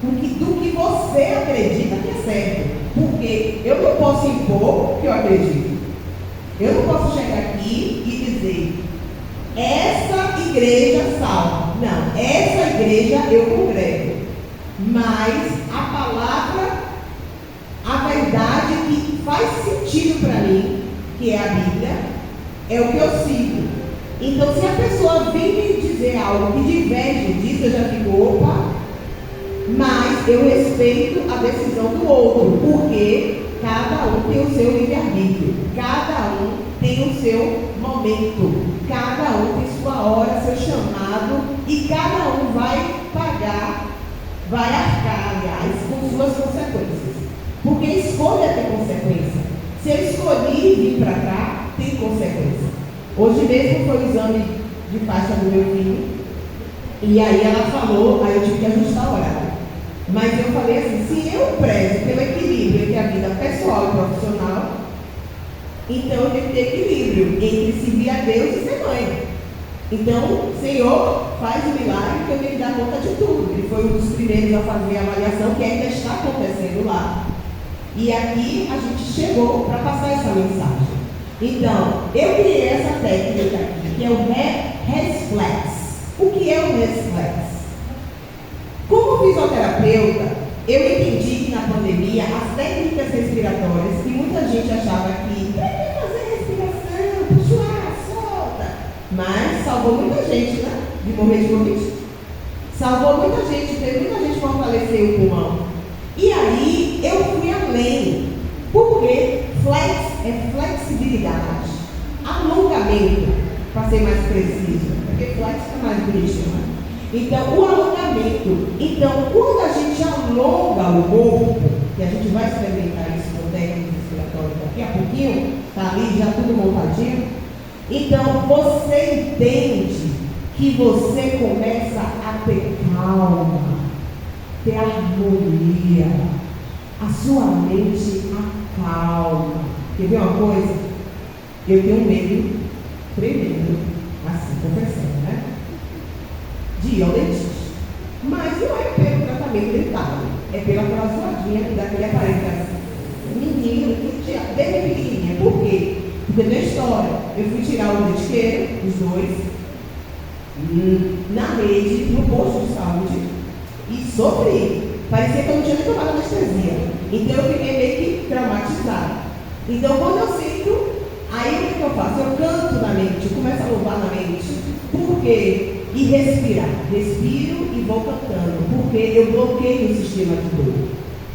do que você acredita que é certo. Porque eu não posso impor o que eu acredito. Eu não posso chegar aqui e dizer, essa igreja salva. Não, essa igreja eu congrego. Mas a palavra, a verdade que faz sentido para mim, que é a Bíblia, é o que eu sigo. Então, se a pessoa vem me dizer algo que diverge disso, eu já fico, opa, mas eu respeito a decisão do outro, porque cada um tem o seu livre-arbítrio, cada um tem o seu momento, cada um tem sua hora, seu chamado, e cada um vai pagar, vai arcar, aliás, com suas consequências. Porque escolha tem consequência. Se eu escolhi vir para cá, tem consequência. Hoje mesmo foi o exame de faixa do meu filho, e aí ela falou, aí eu tive que ajustar o horário. Mas eu falei assim, se eu prezo pelo equilíbrio entre a vida pessoal e profissional, então eu tenho que ter equilíbrio entre servir a Deus e ser mãe. Então, Senhor, faz o milagre que eu tenho que dar conta de tudo. Ele foi um dos primeiros a fazer a avaliação que ainda está acontecendo lá. E aqui a gente chegou para passar essa mensagem. Então, eu criei essa técnica aqui, que é o Resflex. O que é o Resflex? Como fisioterapeuta, eu entendi que na pandemia as técnicas respiratórias, que muita gente achava que para que fazer respiração, puxa o ar, solta, mas salvou muita gente, né? De morrer de Covid. Salvou muita gente, fez muita gente fortalecer o pulmão. E aí eu fui além, porque flex é flexibilidade, alongamento, para ser mais preciso, porque flex é mais bonitinho, né? Então, o alongamento. Então, quando a gente alonga o corpo, que a gente vai experimentar isso com técnica respiratória daqui a pouquinho, está ali já tudo montadinho. Então, você entende que você começa a ter calma, ter harmonia, a sua mente acalma. Quer ver uma coisa? Eu tenho medo tremendo, assim, confessando, né? De ir ao dentista. Mas não é pelo tratamento dentário, é pela aquela zoadinha daquele aparelho assim, menino, desde pequenininha. Por quê? Porque tem história. Eu fui tirar o dente esquerdo, os dois, na rede, no posto de saúde, e sofri. Parecia que eu não tinha nem tomado anestesia. Então eu fiquei meio que traumatizada. Então quando eu sinto, aí o que eu faço? Eu canto na mente, eu começo a louvar na mente. Por quê? e respirar. Respiro e vou cantando, porque eu bloqueio o sistema de dor.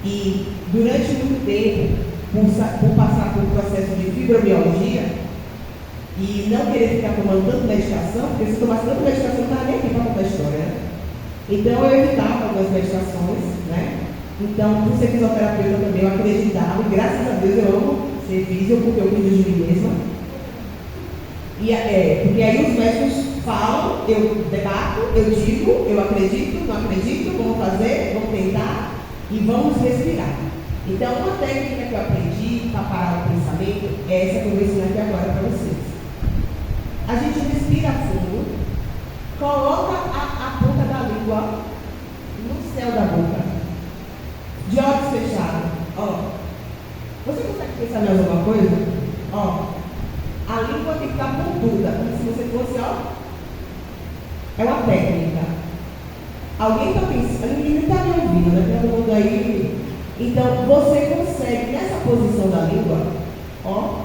E durante muito tempo, por passar por um processo de fibromialgia e não querer ficar tomando tanta medicação, porque se tomasse tanta medicação, não estava nem aqui para contar a história, né? Então eu evitava algumas medicações, né? Então, por ser fisioterapeuta também, eu acreditava, e graças a Deus eu amo ser físio, porque eu cuido de mim mesma. Porque aí os médicos falam, eu debato, eu digo, eu acredito, não acredito, vamos fazer, vamos tentar e vamos respirar. Então, uma técnica que eu aprendi para parar o pensamento é essa que eu vou ensinar aqui agora para vocês. A gente respira fundo, coloca a ponta da língua no céu da boca, de olhos fechados. Ó, você consegue pensar mais alguma coisa? Ó, a língua tem que estar pontuda, como se você fosse, ó. É uma técnica. Alguém está pensando, ninguém está me ouvindo, né? Todo mundo aí. Então, você consegue, nessa posição da língua, ó,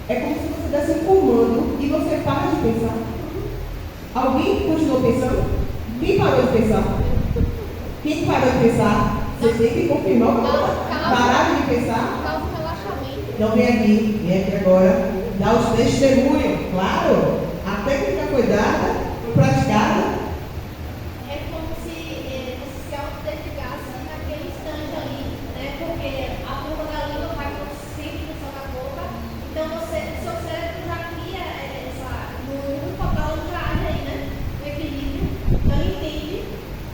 é como se você desse um comando e você para de pensar. Alguém continuou pensando? Quem parou de pensar? Quem parou de pensar? Você tem que confirmar o que pararam de pensar? Causa um relaxamento. Então vem aqui agora, dá os testemunhos, claro. A técnica foi dada, foi praticada. É como se você se autodesligasse naquele instante ali, né? Porque a ponta da língua vai para o centro do da boca. Então seu cérebro já cria no total já age aí, né? O equilíbrio. Então entende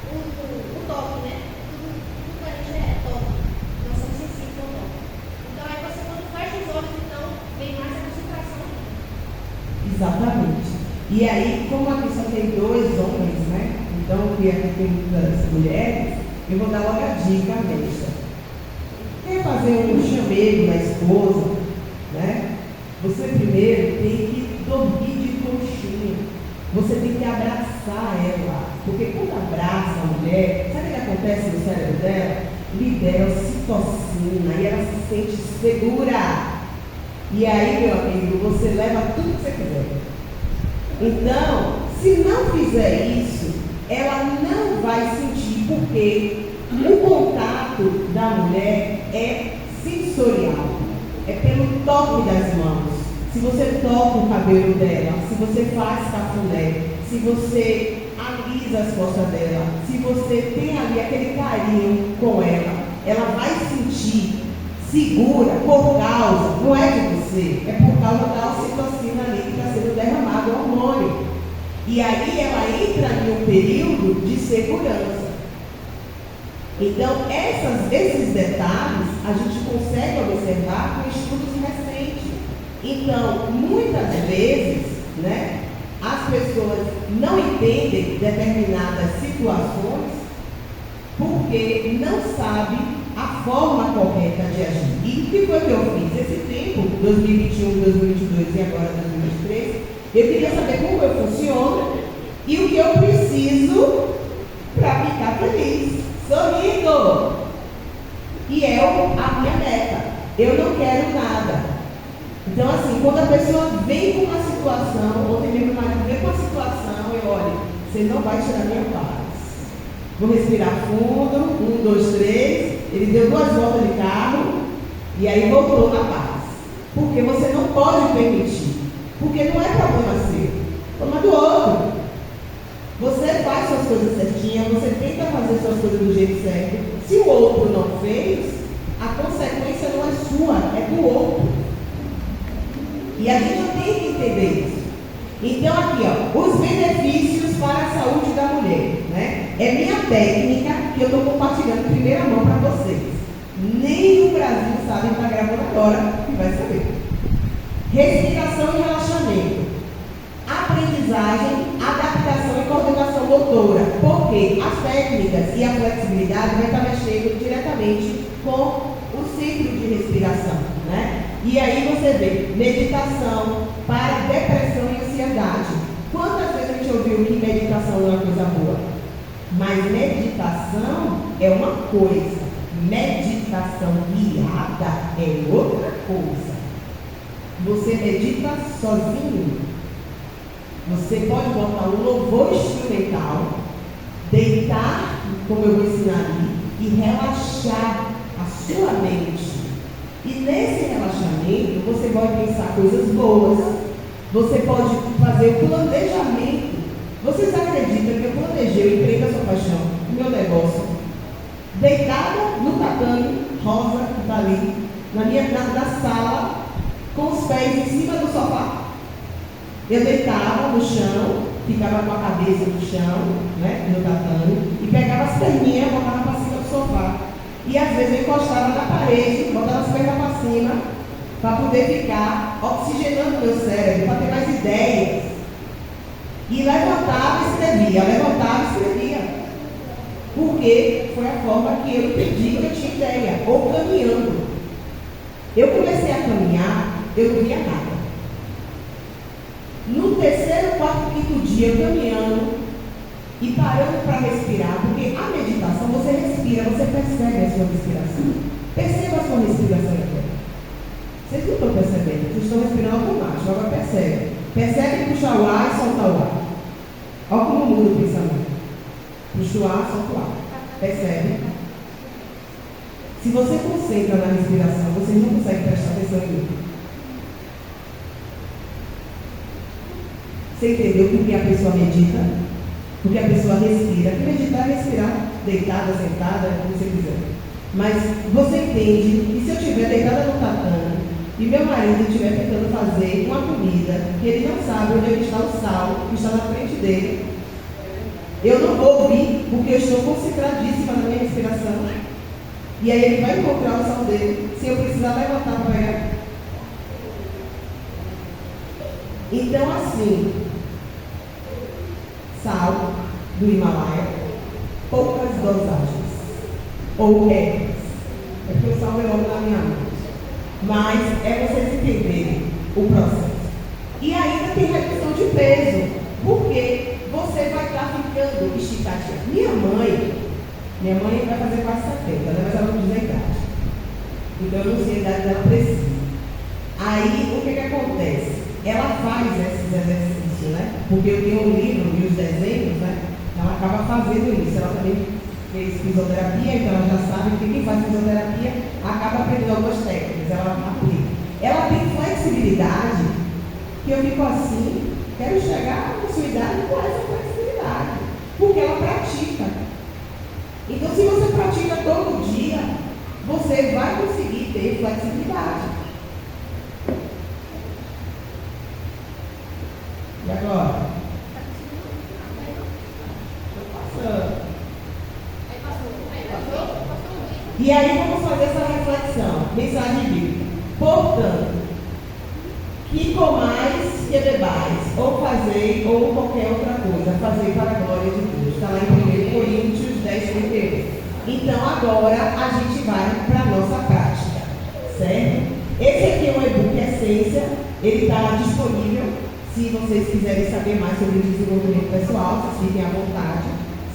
o toque, né? Tudo para a gente é toque. Nós somos sensíveis ao toque. Então aí você quando fecha os olhos, então vem mais a concentração. Exatamente. E aí, como aqui só tem 2 homens, né? Então, que aqui tem muitas mulheres, eu vou dar logo a dica à vista. Quer fazer um chamego na esposa, né? Você primeiro tem que dormir de conchinha. Você tem que abraçar ela. Porque quando abraça a mulher, sabe o que acontece no cérebro dela? Libera ocitocina e ela se sente segura. E aí, meu amigo, você leva tudo que você quiser. Então, se não fizer isso, ela não vai sentir, porque o contato da mulher é sensorial, é pelo toque das mãos. Se você toca o cabelo dela, se você faz cafuné, se você alisa as costas dela, se você tem ali aquele carinho com ela vai sentir segura por causa, não é de você, é por causa da ocitocina ali que está sendo derramado o hormônio. E aí ela entra em um período de segurança. Então, esses detalhes a gente consegue observar com estudos recentes. Então, muitas vezes, né, as pessoas não entendem determinadas situações porque não sabem a forma correta de agir. E o que foi que eu fiz? Esse tempo, 2021, 2022 e agora 2023, eu queria saber como eu funciono e o que eu preciso para ficar feliz, sorrindo. E é a minha meta. Eu não quero nada. Então, assim, quando a pessoa vem com uma situação, ontem mesmo meu marido vem com uma situação, eu olho, você não vai tirar minha paz. Vou respirar fundo, 1, 2, 3. Ele deu 2 voltas de carro e aí voltou na paz. Porque você não pode permitir. Porque não é problema seu, é problema do outro. Você faz suas coisas certinhas, você tenta fazer suas coisas do jeito certo. Se o outro não fez, a consequência não é sua, é do outro. E a gente tem que entender isso. Então aqui, ó, os benefícios para a saúde da mulher, né? É minha técnica que eu estou compartilhando em primeira mão para vocês. Nem o Brasil sabe, está gravando agora, que vai saber. Respiração e relaxamento. Aprendizagem, adaptação e coordenação motora. Porque as técnicas e a flexibilidade vai estar mexendo diretamente com o ciclo de respiração, né? E aí você vê meditação para depressão e ansiedade. Quantas vezes a gente ouviu que meditação não é uma coisa boa? Mas meditação é uma coisa, meditação guiada é outra coisa. Você medita sozinho. Você pode botar um louvor instrumental, deitar, como eu vou ensinar ali, e relaxar a sua mente. E nesse relaxamento, você vai pensar coisas boas. Você pode fazer o planejamento. Vocês acreditam que eu planejei o emprego da sua paixão, o meu negócio, deitada no tatame rosa que está ali, na sala, com os pés em cima do sofá? Eu deitava no chão, ficava com a cabeça no chão, né, no tatame, e pegava as perninhas e botava para cima do sofá. E às vezes eu encostava na parede, botava as pernas para cima, para poder ficar oxigenando o meu cérebro, para ter mais ideias. E levantava e escrevia, levantava e escrevia. Porque foi a forma que eu entendi que eu tinha ideia, ou caminhando. Eu comecei a caminhar, eu não via nada. No terceiro, quarto, quinto dia, eu caminhando e parando para respirar, porque a meditação, você respira, você percebe a sua respiração. Perceba a sua respiração agora. Vocês não estão percebendo, vocês estão respirando automático, agora percebe. Percebe puxar o ar e soltar o ar. Olha como muda o pensamento. Puxa o ar, solta o ar. Percebe? Se você concentra na respiração, você não consegue prestar atenção em mim. Você entendeu por que a pessoa medita? Porque a pessoa respira. Que meditar é respirar, deitada, sentada, como você quiser. Mas você entende que se eu estiver deitada no tatame e meu marido estiver tentando fazer uma comida que ele não sabe onde é que está o sal, que está na frente dele, eu não vou ouvir, porque eu estou concentradíssima na minha respiração. E aí ele vai encontrar o sal dele, se eu precisar levantar para pegar. Então, assim, sal do Himalaia, poucas dosagens, ou ervas. É porque o sal é logo na minha mente. Mas é vocês entenderem o processo. E ainda tem redução de peso, porque você vai estar ficando esticadinha. Minha mãe vai fazer quase 70, né? Mas ela não diz a idade. Então eu não sei a idade dela precisa. Aí o que acontece? Ela faz esses exercícios, né? Porque eu tenho um livro e os desenhos, né? Ela acaba fazendo isso. Ela também fez fisioterapia, então ela já sabe que quem faz fisioterapia acaba aprendendo algumas técnicas, ela aplica. Ela tem flexibilidade, que eu fico assim, quero chegar na sua idade com essa flexibilidade, porque ela pratica. Então, se você pratica todo dia, você vai conseguir ter flexibilidade. E agora? Estou passando. E aí vamos fazer essa reflexão. Mensagem bíblica. Portanto, que comais que bebais, ou fazei, ou qualquer outra coisa, fazei para a glória de Deus. Está lá em 1 Coríntios 10:31. Então agora a gente vai para a nossa prática, certo? Esse aqui é um e-book Essência, ele está disponível. Se vocês quiserem saber mais sobre o desenvolvimento pessoal, vocês fiquem à vontade,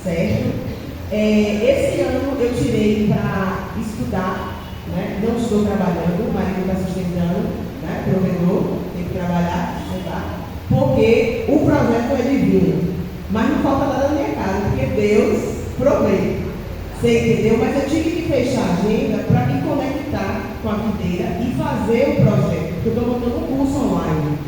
certo? Esse ano eu tirei para estudar, né? Não estou trabalhando, o marido está sustentando, né? Provedor, tem que trabalhar, sustentar, porque o projeto é divino, mas não falta nada na minha casa, porque Deus provê. Você entendeu? Mas eu tive que fechar a agenda para me conectar com a videira e fazer o projeto, porque eu estou montando um curso online,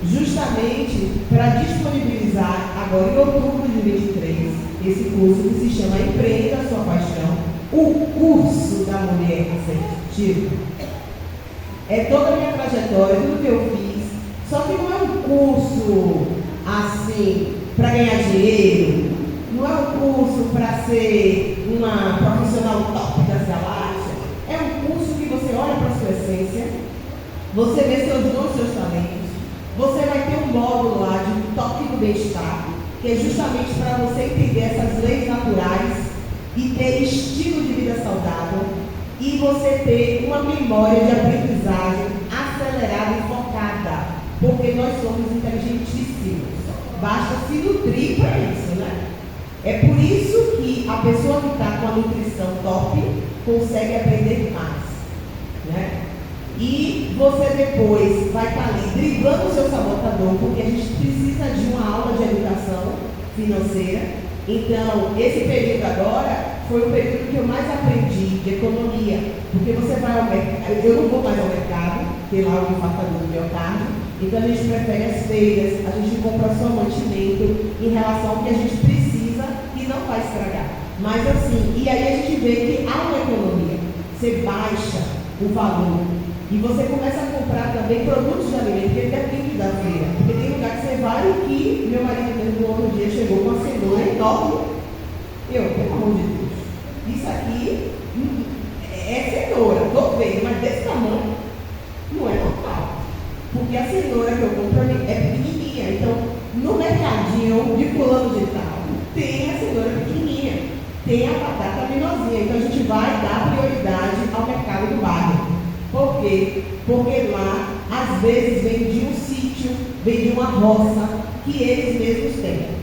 justamente para disponibilizar agora em outubro de 2023 esse curso que se chama Empreenda a Sua Paixão, o curso da mulher assertiva. É toda a minha trajetória, tudo que eu fiz, só que não é um curso assim para ganhar dinheiro, não é um curso para ser uma profissional top das galáxias, é um curso que você olha para a sua essência, você vê seus dons, seus talentos, você vai ter um módulo lá de toque do bem-estar, que é justamente para você entender essas leis naturais e ter estilo de vida saudável e você ter uma memória de aprendizagem acelerada e focada, porque nós somos inteligentíssimos, basta se nutrir para isso, né? É por isso que a pessoa que está com a nutrição top consegue aprender mais, né? E você depois vai estar ali driblando o seu sabotador, porque a gente precisa de financeira. Então, esse período agora foi o período que eu mais aprendi de economia, porque você vai ao mercado, eu não vou mais ao mercado, tem lá o empacador do meu carro, então a gente prefere as feiras, a gente compra só mantimento em relação ao que a gente precisa e não vai estragar. Mas assim, e aí a gente vê que há uma economia, você baixa o valor e você começa a comprar também produtos de alimento, porque depende da feira, porque tem lugar que você vai e que meu marido mesmo no outro dia chegou com uma cenoura enorme. Pelo amor de Deus, isso aqui é cenoura, estou vendo, mas desse tamanho não é normal. Porque a cenoura que eu compro é pequenininha. Então, no mercadinho de fulano de tal, tem a cenoura pequenininha, tem a batata menorzinha. Então, a gente vai dar prioridade ao mercado do bairro. Por quê? Porque lá, às vezes, vem de um sítio, vem de uma roça que eles mesmos têm.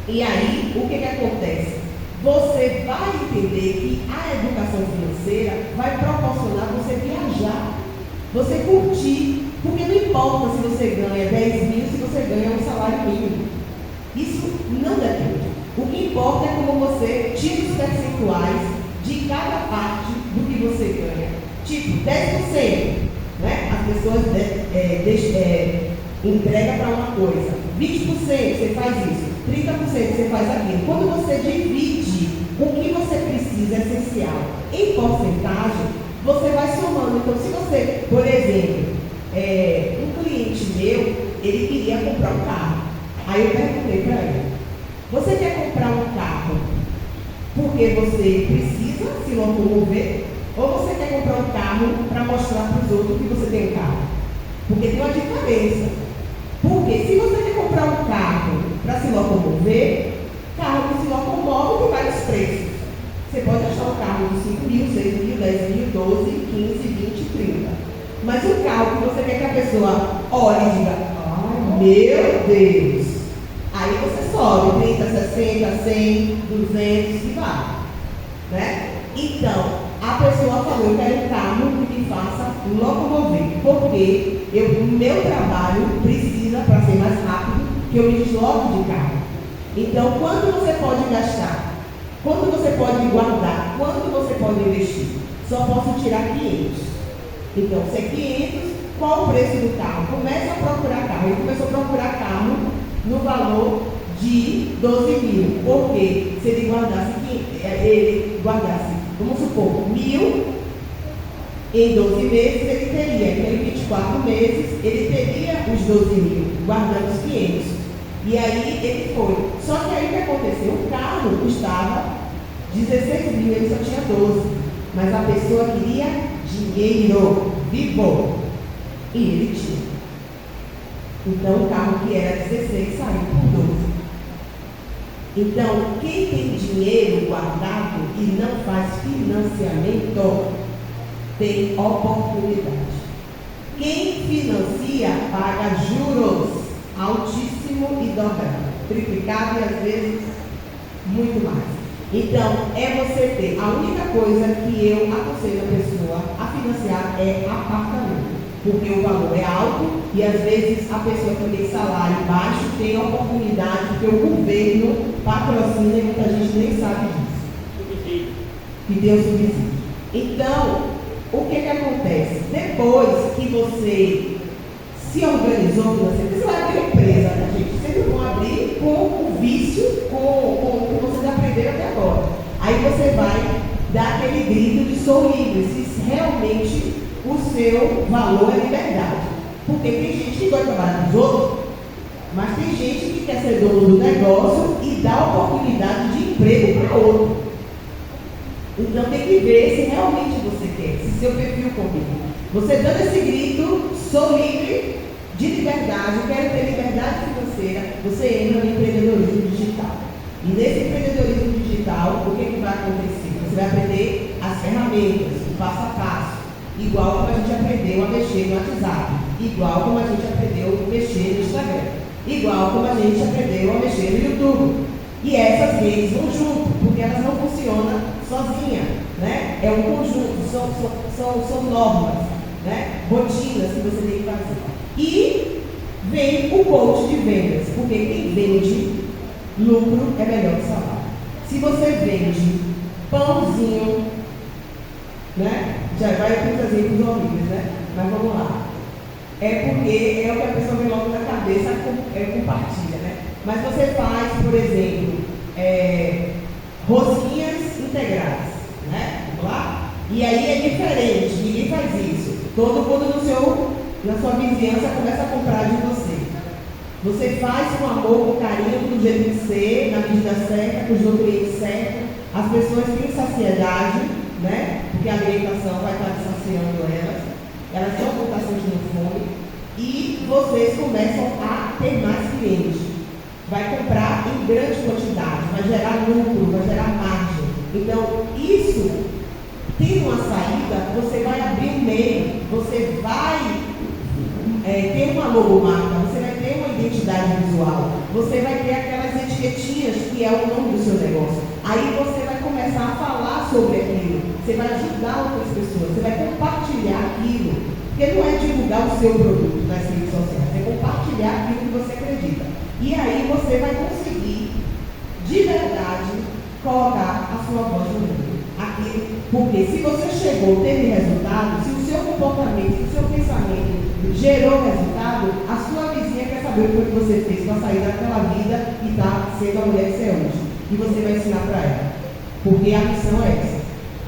E aí, o que acontece? Você vai entender que a educação financeira vai proporcionar você viajar, você curtir, porque não importa se você ganha 10 mil, se você ganha um salário mínimo. Isso não depende. O que importa é como você tira os percentuais de cada parte do que você ganha. Tipo, 10%, né? As pessoas entregam para uma coisa. 20% você faz isso. 30% você faz aquilo. Quando você divide o que você precisa essencial em porcentagem, você vai somando. Então, se você, por exemplo, um cliente meu, ele queria comprar um carro. Aí eu perguntei para ele: você quer comprar um carro porque você precisa se locomover? Ou você quer comprar um carro para mostrar para os outros que você tem um carro? Porque tem uma diferença. Porque se você quer comprar um carro para se locomover, carro que se locomove tem vários preços. Você pode achar um carro de 5 mil, 6 mil, 10 mil, 12, 15, 20, 30. Mas um carro que você quer que a pessoa olhe e diga: ai meu Deus! Aí você sobe 30, 60, 100, 200 e vai. Né? Então, a pessoa falou: eu quero um carro que me faça locomover. Porque o meu trabalho precisa, para ser mais rápido, que eu me desloque de carro. Então, quanto você pode gastar? Quanto você pode guardar? Quanto você pode investir? Só posso tirar 500. Então, se é 500, qual o preço do carro? Começa a procurar carro. Ele começou a procurar carro no valor de 12 mil. Porque se ele guardasse, vamos supor, 1.000 em 12 meses, ele teria, em 24 meses, ele teria os 12 mil, guardando os 500. E aí ele foi. Só que aí o que aconteceu? O carro custava 16 mil, ele só tinha 12. Mas a pessoa queria dinheiro vivo. E ele tinha. Então o carro que era 16 saiu por 12. Então, quem tem dinheiro guardado e não faz financiamento, tem oportunidade. Quem financia paga juros altíssimo e dobrado, triplicado e às vezes muito mais. Então, é você ter. A única coisa que eu aconselho a pessoa a financiar é apartamento, porque o valor é alto e às vezes a pessoa que tem salário baixo tem oportunidade, porque o governo patrocina e muita gente nem sabe disso. Que Deus subsídio. Então, o que acontece? Depois que você se organizou financeiramente, você vai abrir uma empresa, né, gente? Vocês vão abrir com o vício, com o que vocês aprenderam até agora. Aí você vai dar aquele grito de sou livre, se realmente o seu valor é liberdade. Porque tem gente que gosta de trabalhar com os outros, mas tem gente que quer ser dono do negócio e dá oportunidade de emprego para outro. Então tem que ver se realmente você quer, se seu perfil combina. Você dando esse grito, sou livre de liberdade, quero ter liberdade financeira, você entra no empreendedorismo digital. E nesse empreendedorismo digital, o que vai acontecer? Você vai aprender as ferramentas, o passo a passo, igual como a gente aprendeu a mexer no WhatsApp, igual como a gente aprendeu a mexer no Instagram, igual como a gente aprendeu a mexer no YouTube. E essas redes vão junto, porque elas não funcionam sozinhas, né? É um conjunto, são normas, né? Rotinas que você tem que fazer. E vem o coach de vendas, porque quem vende lucro é melhor que salário. Se você vende pãozinho, né? Já vai para os exemplos horríveis, né? Mas vamos lá. É porque é o que a pessoa vem logo na cabeça, compartilha, né? Mas você faz, por exemplo, rosquinhas integrais, né? Vamos lá? E aí é diferente, ninguém faz isso. Todo mundo na sua vizinhança começa a comprar de você. Você faz com amor, com carinho, do jeito que ser, na medida certa, com os nutrientes certos. As pessoas têm saciedade, né? Porque a alimentação vai estar saciando elas não vão estar sentindo fome, e vocês começam a ter mais clientes. Vai comprar em grande quantidade, vai gerar lucro, vai gerar margem. Então, isso, tendo uma saída, você vai abrir um meio, você vai ter uma logomarca, você vai ter uma identidade visual, você vai ter aquelas etiquetinhas que é o nome do seu negócio. Aí você vai começar a falar sobre aquilo, você vai ajudar outras pessoas, você vai compartilhar aquilo, porque não é divulgar o seu produto nas redes sociais, é compartilhar aquilo que você acredita. E aí você vai conseguir, de verdade, colocar a sua voz no mundo. Porque se você chegou, teve resultado, se o seu comportamento, se o seu pensamento gerou resultado, a sua vizinha quer saber o que você fez para sair daquela vida e está sendo a mulher que você é hoje. E você vai ensinar para ela. Porque a missão é essa.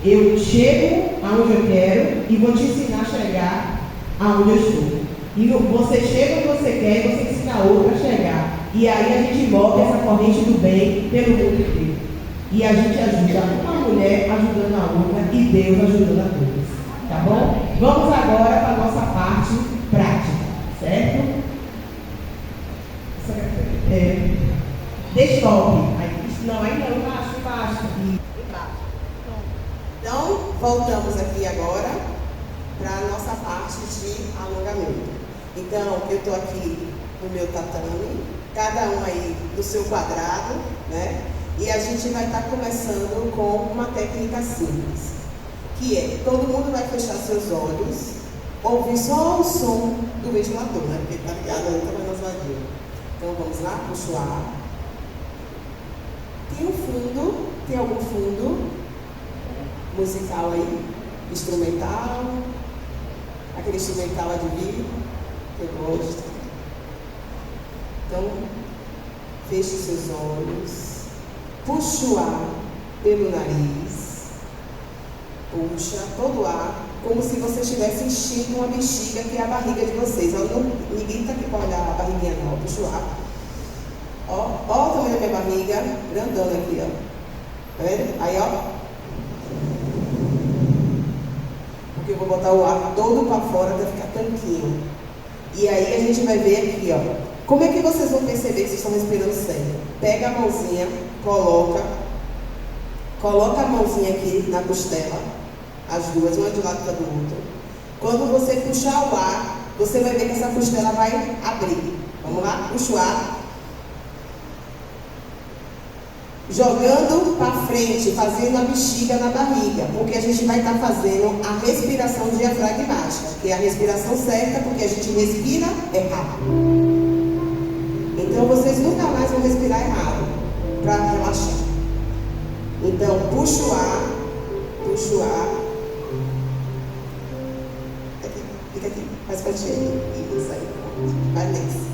Eu chego aonde eu quero e vou te ensinar a chegar aonde eu estou. E você chega onde você quer e você ensina a outra a chegar. E aí a gente move essa corrente do bem pelo mundo inteiro. E a gente ajuda uma mulher ajudando a outra e Deus ajudando a todos. Tá bom? Vamos agora para a nossa parte prática, certo? Desktop. Aí embaixo. Então, voltamos aqui agora para a nossa parte de alongamento. Então, eu estou aqui no meu tatame, cada um aí do seu quadrado, né? E a gente vai estar começando com uma técnica simples, que é, todo mundo vai fechar seus olhos, ouvir só o som do ventilador, né? Porque tá ligado aí, tá mais vazio. Então vamos lá, puxa o ar. Tem algum fundo musical aí? Instrumental? Aquele instrumental lá de vidro, que eu gosto. Então, feche seus olhos. Puxa o ar pelo nariz, puxa todo o ar, como se você estivesse enchendo uma bexiga, que é a barriga de vocês. Ninguém está aqui para olhar a barriguinha não, puxa o ar. Ó o tamanho da minha barriga, grandona aqui, ó. Tá vendo? Aí, ó. Porque eu vou botar o ar todo para fora para ficar tanquinho. E aí a gente vai ver aqui, ó. Como é que vocês vão perceber que vocês estão respirando sério? Pega a mãozinha, coloca a mãozinha aqui na costela, as duas, uma de lado do outro. Quando você puxar o ar, você vai ver que essa costela vai abrir. Vamos lá? Puxa o ar. Jogando para frente, fazendo a bexiga na barriga, porque a gente vai estar fazendo a respiração diafragmática, que é a respiração certa, porque a gente respira errado. Então vocês nunca mais vão respirar errado, para relaxar. Então, puxa o ar. Fica aqui, faz cantinho aí. Isso aí, pronto. Vai nesse.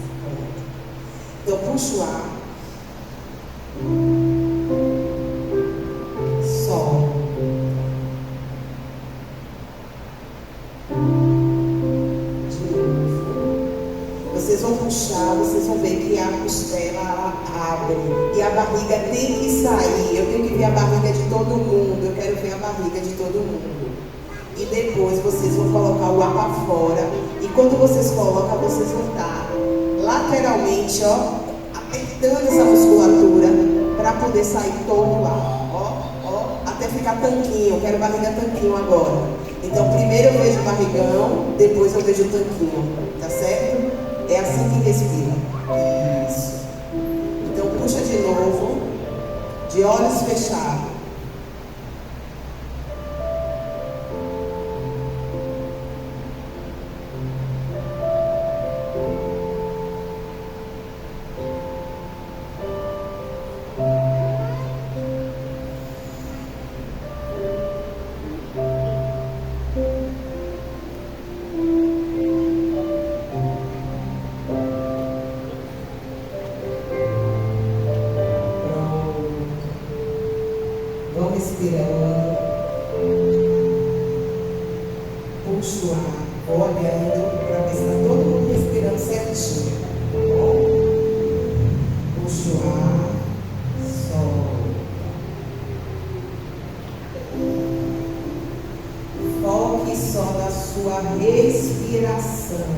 Então, puxa o ar. Sol. De novo. Vocês vão puxar, vocês vão ver que a costela abre e a barriga tem que sair. Eu tenho que ver a barriga de todo mundo. Eu quero ver a barriga de todo mundo. E depois vocês vão colocar o ar para fora. E quando vocês colocam, vocês vão estar lateralmente, ó, apertando essa musculatura para poder sair todo o ar. Ó, até ficar tanquinho. Eu quero barriga tanquinho agora. Então primeiro eu vejo o barrigão, depois eu vejo o tanquinho. Tá certo? É assim que respira. Isso. Então puxa de novo, de olhos fechados. respirando. Puxo o ar, olhando para ver se está todo mundo respirando certinho. Puxo o ar, solto. Foque só na sua respiração.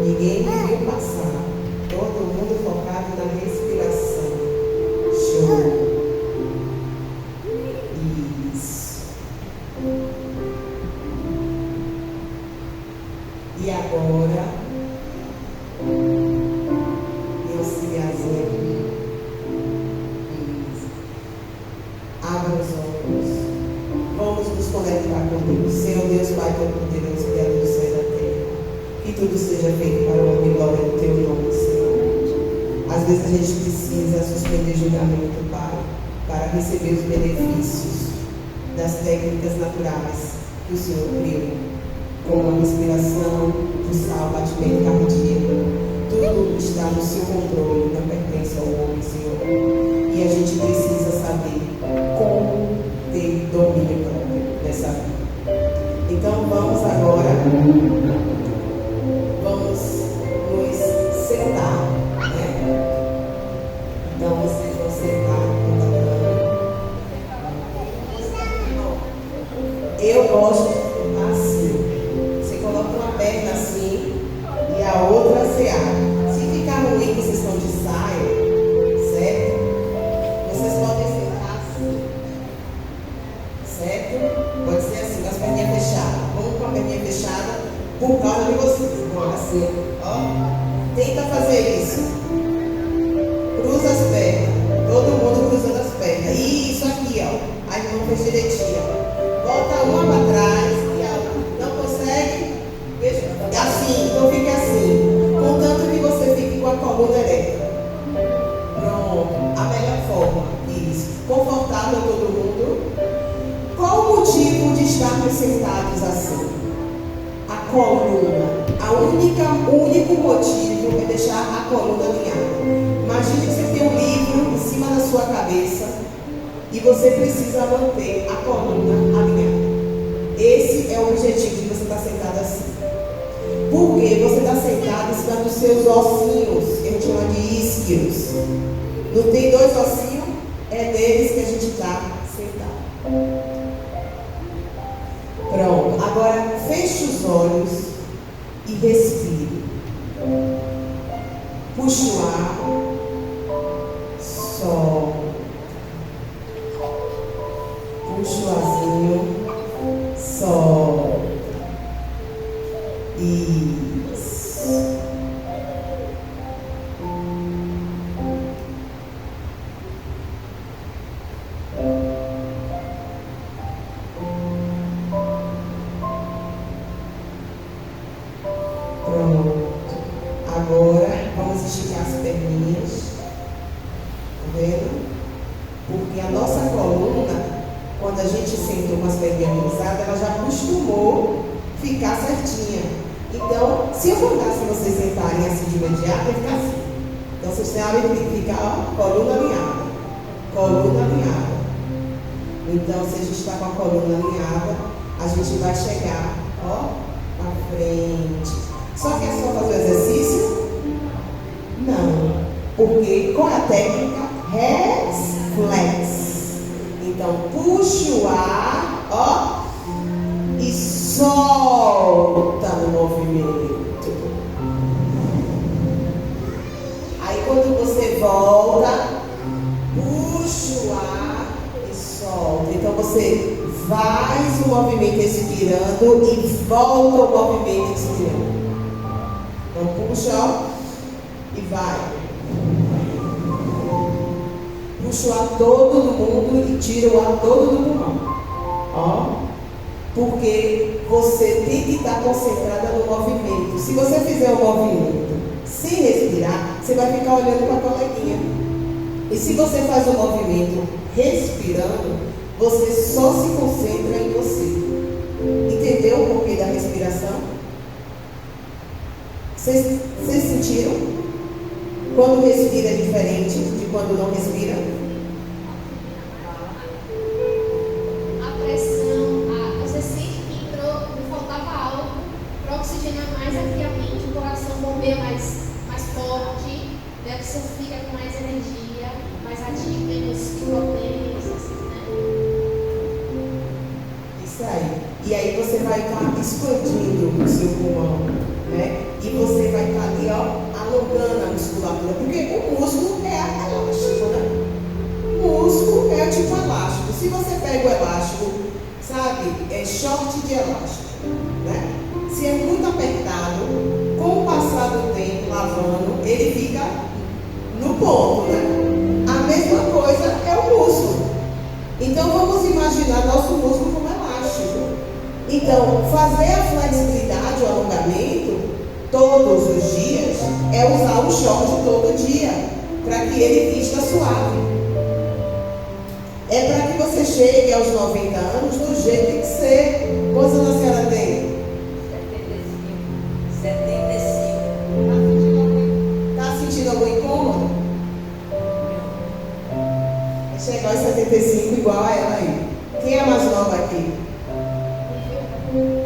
Ninguém me viu passar. Todo mundo focado na respiração. Show. Isso. E agora, meu auxiliarzinho aqui. Isso. Abra os olhos. Vamos nos conectar com Deus. Senhor Deus, Pai Todo-Poderoso, Criador do céu e da terra. Que tudo seja feito para a honra e glória do Teu nome, Senhor. Às vezes a gente precisa suspender julgamento, Pai, para receber os benefícios das técnicas naturais que o Senhor criou, como a respiração, pulsar, o batimento cardíaco. Tudo está no seu controle, não pertence ao homem, Senhor. E a gente precisa saber como ter domínio próprio dessa vida. Então vamos agora, vamos nos sentar, né? Então vocês vão sentar no tatame. Eu gosto de sentar assim. Você coloca uma perna assim e a outra você abre. Se ficar ruim, vocês estão de saia, certo? Vocês podem sentar assim, certo? Pode ser assim, com as perninhas fechadas. Vamos com a perninha fechada por causa de vocês. Bom, assim, ó. Tenta fazer isso. Cruza as pernas. Todo mundo cruzando as pernas. Isso aqui, ó. Aí vamos fez direitinho. Volta uma para trás e a outra. Não consegue? Veja. Assim, então fique assim. Contanto que você fique com a coluna ereta. Pronto. A melhor forma. Isso. Confortável todo mundo. Qual o motivo de estarmos sentados assim? A coluna. O único motivo é deixar a coluna alinhada. Imagine que você tem um livro em cima da sua cabeça e você precisa manter a coluna alinhada. Esse é o objetivo de você estar sentado assim. Porque você está sentado em cima dos seus ossinhos, que a gente chama de isquios. Não tem dois ossinhos? É neles que a gente está sentado. Pronto. Agora feche os olhos e respire. Puxa o ar. Solta. Puxa o arzinho. Solta. Isso. Pronto. Agora vamos esticar as perninhas. Tá vendo? Porque a nossa coluna, quando a gente sentou com as perninhas cruzadas, ela já acostumou ficar certinha. Então, se eu mandasse vocês sentarem assim de imediato, vai ficar assim. Então, vocês sabem que tem que ficar, ó, coluna alinhada. Coluna alinhada. Então, se a gente está com a coluna alinhada, a gente vai chegar, ó, à frente. Só que é só fazer o exercício? Não. Porque qual é a técnica? Reflex. Então, puxa o ar, ó, e solta no movimento. Aí, quando você volta, puxa o ar e solta. Então, você faz o movimento expirando e volta o movimento expirando. Então, puxa, ó, e vai. Puxa o ar todo do mundo e tira o ar todo do pulmão. Ó. Porque você tem que estar concentrada no movimento. Se você fizer o movimento sem respirar, você vai ficar olhando para a coleguinha. E se você faz o movimento respirando, você só se concentra em você. Entendeu o porquê da respiração? Vocês sentiram? Quando respira é diferente de quando não respira. A pressão, você sente que me faltava algo para oxigenar mais aqui a mente, o coração bombeia mais forte, né? Você fica com mais energia, mais ativo, menos impotência, assim, né? Isso aí. E aí você vai estar expandindo o seu pulmão, né? E você vai estar ali, ó, alongando a musculatura, porque o músculo é elástico, né? O músculo é tipo elástico. Se você pega o elástico, sabe, é short de elástico, né? Se é muito apertado, com o passar do tempo lavando, ele fica no ponto, né? A mesma coisa é o músculo. Então vamos imaginar nosso músculo como elástico. Então, fazer a flexibilidade, o alongamento, todos os dias, é usar o short todo dia, para que ele vista suave. É para que você chegue aos 90 anos do jeito que tem que ser. Quantos anos a senhora tem? 75. Está sentindo algum incômodo? É chegar aos 75 igual a ela aí. Quem é a mais nova aqui?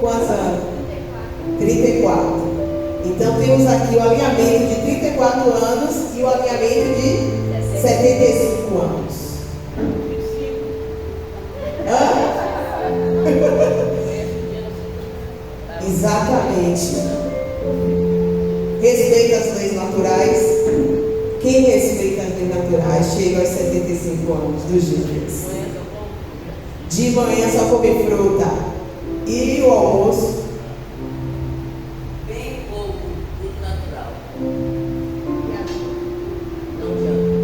Quantos anos? 34. Então temos aqui o alinhamento de 34 anos e o alinhamento de 75 anos. Hã? Exatamente. Respeita as leis naturais. Quem respeita as leis naturais chega aos 75 anos dos dias. De manhã só comer fruta. E o almoço? Bem pouco, tudo natural. Não janta.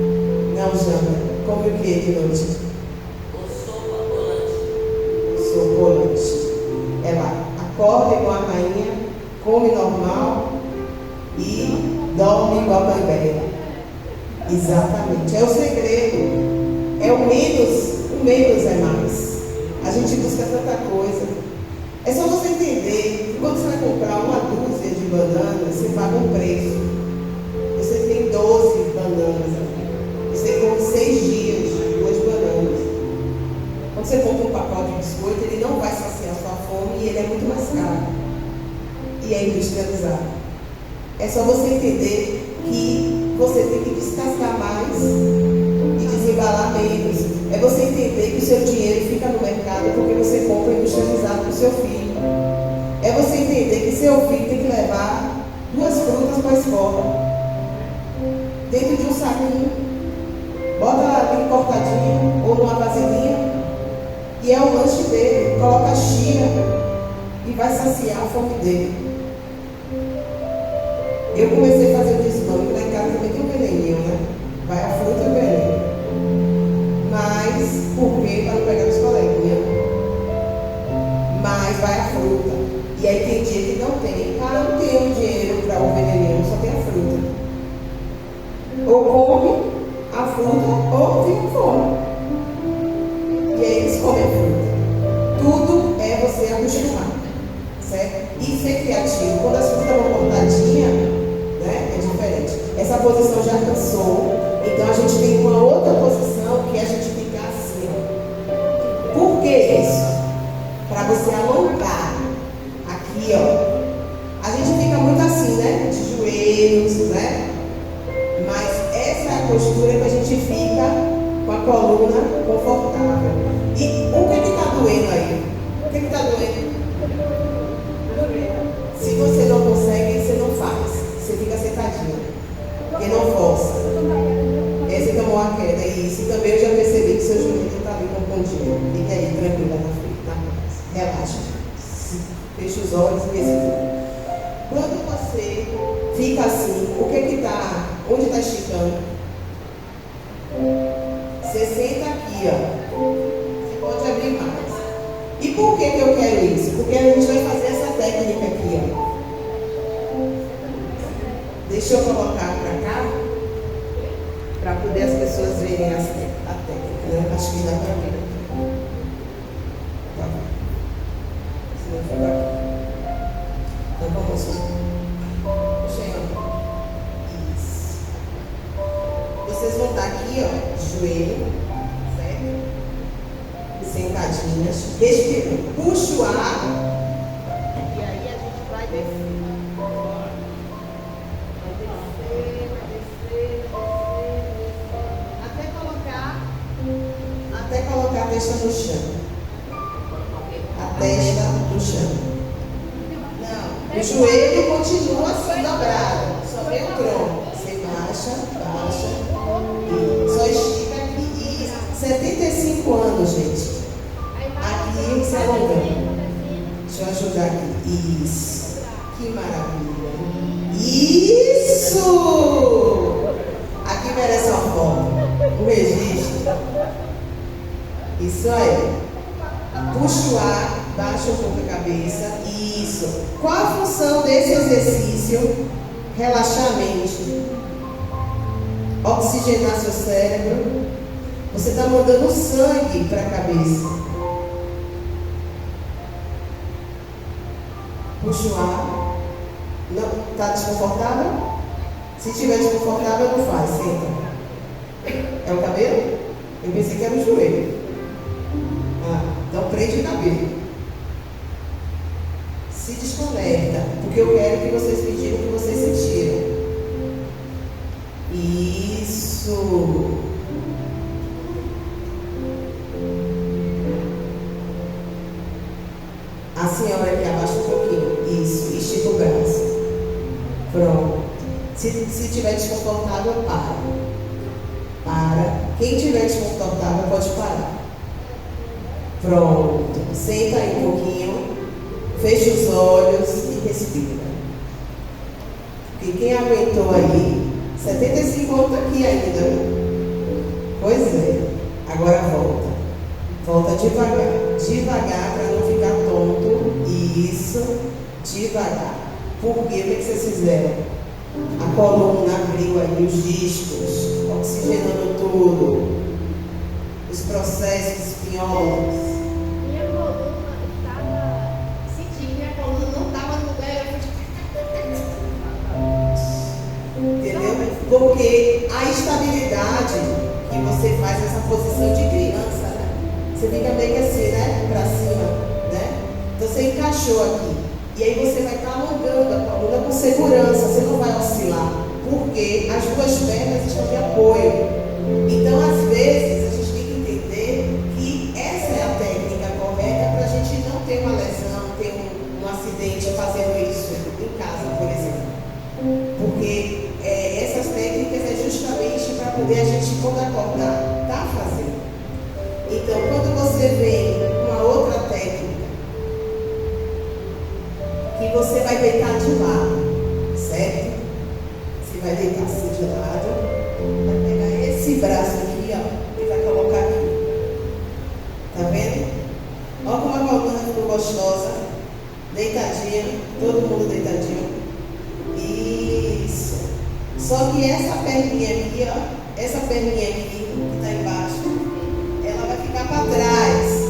Não janta. Come o que de noite? Ou sopa ou lanche. Sopa ou lanche. Ela acorda igual a rainha, come normal e dorme igual a bebê. Exatamente. É o segredo. É o menos é mais. A gente busca tanta coisa. É só você entender que quando você vai comprar uma dúzia de bananas, você paga um preço. Você tem 12 bananas aqui. Você come 6 dias de 2 bananas. Quando você compra um pacote de biscoito, ele não vai saciar sua fome e ele é muito mais caro. E é industrializado. É só você entender que você tem que descascar mais e desembalar menos. É você entender que o seu dinheiro fica no mercado porque você compra industrializado para o seu filho. É você entender que seu filho tem que levar 2 frutas para a escola, dentro de um saquinho, bota lá bem cortadinho ou numa vasilhinha, e é o lanche dele. Coloca a chia e vai saciar a fome dele. Eu comecei a fazer o desmame, lá em casa também tem um veneninho, né? Vai a fruta e o veneno. Mas, por quê? Para não pegar os coleguinhas. Mas vai a fruta. E aí tem dia que não tem. Ah, não tenho dinheiro para o veneninho, só tem a fruta. Ou come a fruta ou fica com fome. E aí eles comem a fruta. Tudo é você acostumar, certo? E ser criativo. Quando as frutas vão cortadinhas, né, é diferente. Essa posição já cansou. Então a gente tem uma outra posição que a gente fica assim. Por que isso? Para você alongar. Aqui, ó. A gente fica muito assim, né? De joelhos, né? Mas essa é a postura que a gente fica com a coluna confortável. E o que está doendo aí? O que está doendo? Se você não consegue, você não faz. Você fica sentadinho. Porque não força. Você tomou a queda. Isso também eu já percebi que seu joelho está ali compungido. Fica aí tranquila na frente, na paz. Relaxa. Fecha os olhos e respira. Quando você fica assim, o que está? Onde está esticando? Você senta aqui, ó. Você pode abrir mais. E por que eu quero isso? Porque a gente vai fazer essa técnica aqui, ó. Deixa eu colocar para cá, para poder as pessoas verem a técnica, né? Acho que dá para ver. Tá bom. Se não ficar aqui. Então vamos. Puxa aí, ó. Isso. aqui, ó, joelho, certo? Sentadinhas, respira, puxa o ar, e aí a gente vai descer. Vai descer, até colocar a testa no chão. A testa no chão. Não, o joelho continua assim dobrado, só vem o tronco. Você baixa, e só estica aqui. E 75 anos, gente. Aqui se alongando. Deixa eu ajudar aqui. Isso. Que maravilha. Isso! Aqui merece uma foto. Um registro. Isso aí. Puxa o ar, baixa um pouco a cabeça. Isso. Qual a função desse exercício? Relaxar a mente. Oxigenar seu cérebro. Você está mandando sangue para a cabeça. Puxa o ar. Não, está desconfortável? Se estiver desconfortável, não faz. Senta. É o cabelo? Eu pensei que era o joelho. Então prende o cabelo. Se desconecta, porque eu quero que vocês pediram o que vocês sentiram. Isso. A senhora aqui abaixa um pouquinho. Isso. Estica o braço. Pronto. Se estiver desconfortável, para. Quem estiver desconfortável pode parar. Pronto. Senta aí um pouquinho. Fecha os olhos e respira. Porque quem aguentou aí, 75 anos está aqui ainda. Pois é. Agora volta. Volta devagar. Devagar para não ficar tonto. Isso. Devagar. Por quê? O que vocês fizeram? A coluna abriu aí os discos, oxigenando tudo. Os processos espinhosos. Minha coluna estava sentindo, minha coluna não estava no lugar, Entendeu? Porque a estabilidade que você faz essa posição de criança, né? Você fica meio que assim, né? Pra cima, né? Então você encaixou aqui. E aí você vai estar alongando a coluna com segurança, você não vai oscilar. Porque as duas pernas estão de apoio. Então, às vezes, a gente tem que entender que essa é a técnica correta para a gente não ter uma lesão, ter um acidente fazendo isso em casa, por exemplo. Porque essas técnicas é justamente para poder a gente, quando acordar, tá fazendo. Então, quando você vem com uma outra técnica, que você vai deitar de lado, certo? Você vai deitar assim de lado, vai pegar esse braço aqui, ó, e vai colocar aqui. Tá vendo? Olha como a coluna ficou gostosa. Deitadinha, todo mundo deitadinho. Isso. Só que essa perninha aqui, ó, essa perninha aqui que tá embaixo, ela vai ficar para trás.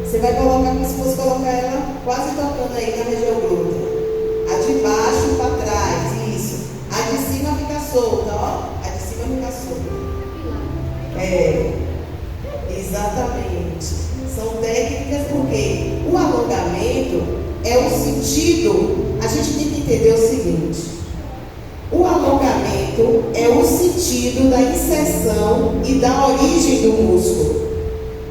Você vai colocar como se fosse colocar ela quase tocando aí na região glútea. A de baixo para trás, isso. A de cima fica solta, ó. A de cima fica solta. Exatamente. São técnicas porque o alongamento é o sentido. A gente tem que entender o seguinte. O alongamento é o sentido da inserção e da origem do músculo.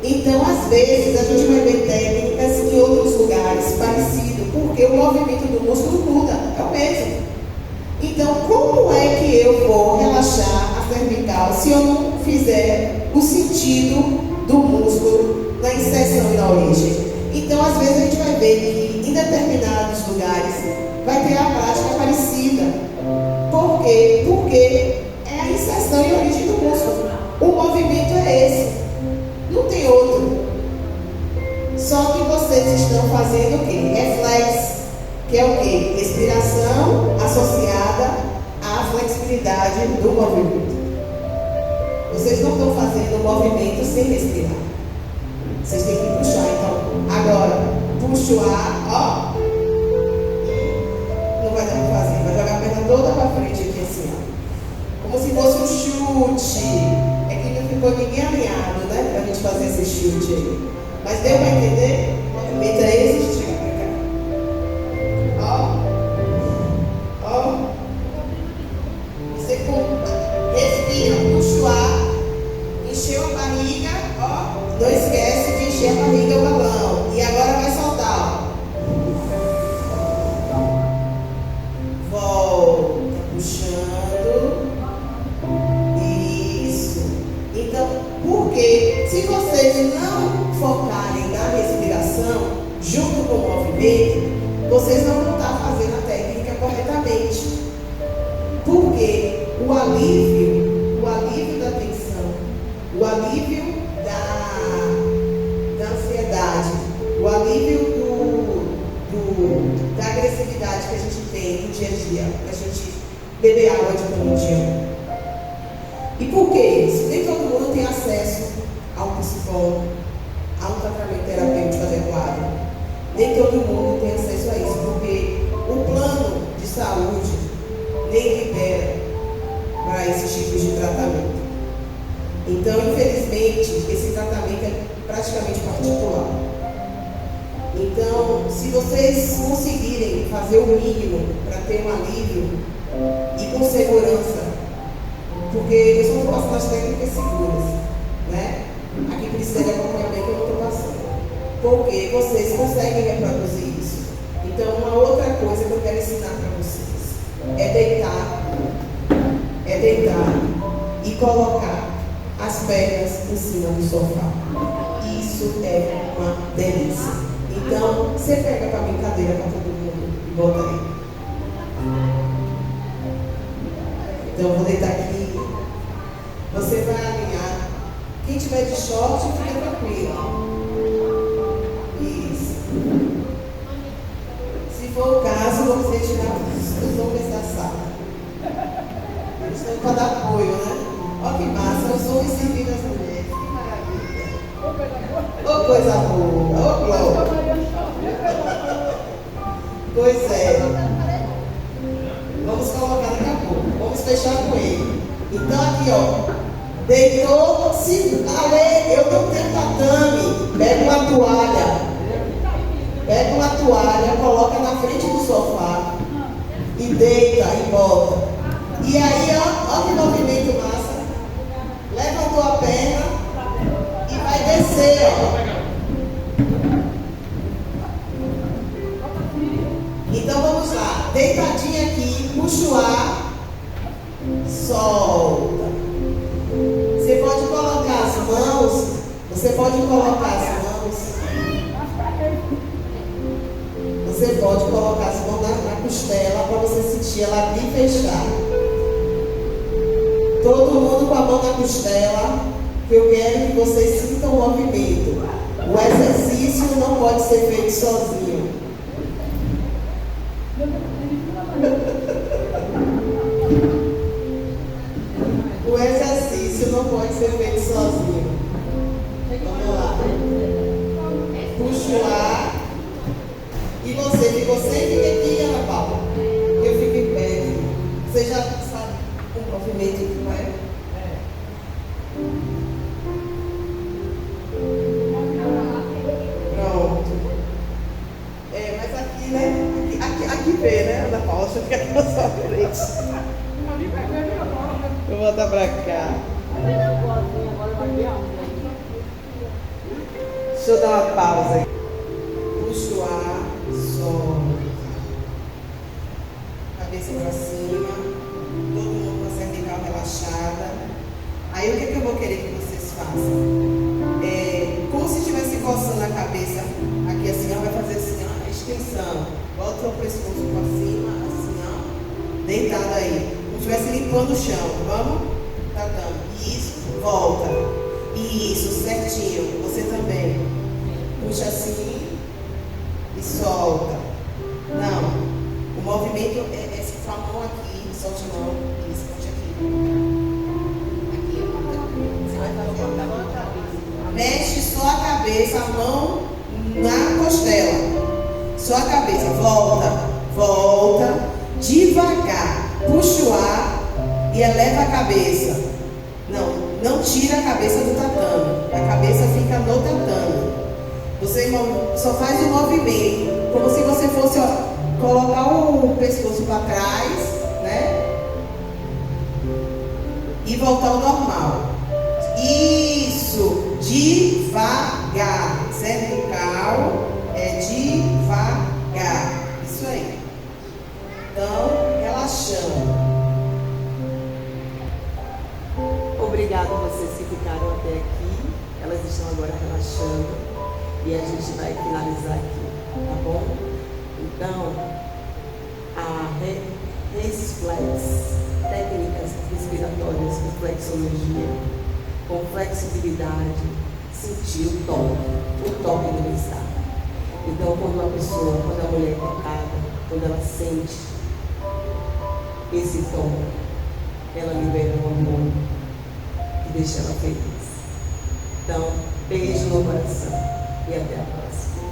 Então, às vezes, a gente vai ver técnicas em outros lugares parecidos, porque o movimento do músculo muda, é o mesmo. Então, como é que eu vou relaxar a cervical se eu não fizer o sentido do músculo na inserção e na origem? Então, às vezes, a gente vai ver que em determinados lugares vai ter a prática parecida. Por quê? Porque é a inserção e a origem do músculo. O movimento é esse. Não tem outro. Só que vocês estão fazendo o quê? Reflexo, que é o quê? Respiração associada à flexibilidade do movimento. Vocês não estão fazendo o movimento sem respirar. Vocês têm que puxar, então. Agora, puxa o ar, ó. Não vai dar para fazer, vai jogar a perna toda para frente aqui assim, ó. Como se fosse um chute. É que ficou ninguém alinhado, né? Pra gente fazer esse chute aí. Mas deu para entender? O movimento é esse, chega pra cá. Ó. Você respira, puxa o ar, encheu a barriga, ó. Não esquece de encher a barriga o balão. E agora vai soltar, ó. Volta, puxando. Isso. Então, porque se vocês não focarem na respiração, junto com o movimento, vocês não vão estar fazendo a técnica corretamente. Porque o alívio da tensão, o alívio da ansiedade, o alívio da agressividade que a gente tem no dia a dia, a gente beber água de todo dia. E por que isso? Nem todo mundo tem acesso a um psicólogo, a um tratamento terapêutico adequado. Nem todo mundo tem acesso a isso, porque o plano de saúde nem libera para esses tipos de tratamento. Então, infelizmente, esse tratamento é praticamente particular. Então, se vocês conseguirem fazer o mínimo para ter um alívio e com segurança, porque eu só estou passando as técnicas seguras, né? Aqui precisa de acompanhamento que eu não estou passando. Porque vocês conseguem reproduzir isso. Então, uma outra coisa que eu quero ensinar para vocês é deitar e colocar as pernas em cima do sofá. Isso é uma delícia. Então, você pega para a brincadeira para todo mundo e bota aí. Então, eu vou deitar aqui. Você vai alinhar. Quem tiver de short, fica tranquilo. Isso. Se for o caso, você tirar os homens da sala. Eles estão para dar apoio, né? Olha que massa, os homens servindo as mulheres. Que maravilha. Ô coisa boa, ô glória. Pois é. Vamos colocar daqui a pouco. Vamos fechar com ele. Então aqui, ó. Deitou, se Ale, eu não tenho tatame. Pega uma toalha, coloca na frente do sofá e deita e bota. E aí, ó que movimento massa. Levantou a perna e vai descer, ó. Então vamos lá. Deitadinha aqui, puxa o ar, solta. Você pode colocar as mãos na costela para você sentir ela abrir e fechar. Todo mundo com a mão na costela, que eu quero que vocês sintam o movimento. O exercício não pode ser feito sozinho. O exercício não pode ser feito sozinho. Vamos lá. Puxa o ar. E você fica aqui, Ana Paula. Eu fico em pé. Você já sabe o movimento que não é? Pronto. Mas aqui, né? Aqui vê, né, Ana Paula? Você fica aqui na sua frente. Vou botar pra cá. Deixa eu dar uma pausa aí. Puxa o ar, solta. Cabeça pra cima. Todo mundo com a cervical relaxada. Aí o que eu vou querer que vocês façam? Como se estivesse coçando a cabeça. Aqui assim, ó, vai fazer assim, ó, a extensão. Bota o pescoço pra cima, assim, ó. Deitado aí. Como se estivesse limpando o chão. Vamos? Tatame. Isso. Volta. Isso, certinho. Você também. Puxa assim e solta. Não. O movimento é com a mão aqui. Solte a mão. Isso, puxa aqui. Aqui, ó. Você vai fazer. Mexe só a cabeça, a mão na costela. Só a cabeça. Volta. Volta. Devagar. Puxa o ar e eleva a cabeça. Não. não tira a cabeça do tatame. A cabeça fica no tatame. Você só faz o movimento, como se você fosse colocar o pescoço para trás, né? E voltar ao normal. Isso, devagar. Cervical é devagar. Isso aí. Então, relaxando. Obrigado a vocês que ficaram até aqui. Elas estão agora relaxando. E a gente vai finalizar aqui, tá bom? Então, a técnicas respiratórias, reflexologia, com flexibilidade, sentir o toque do bem-estar. Então, quando a mulher é tocada, quando ela sente esse toque, ela libera um amor que deixa ela feliz. Então, beijo no coração. E até a próxima.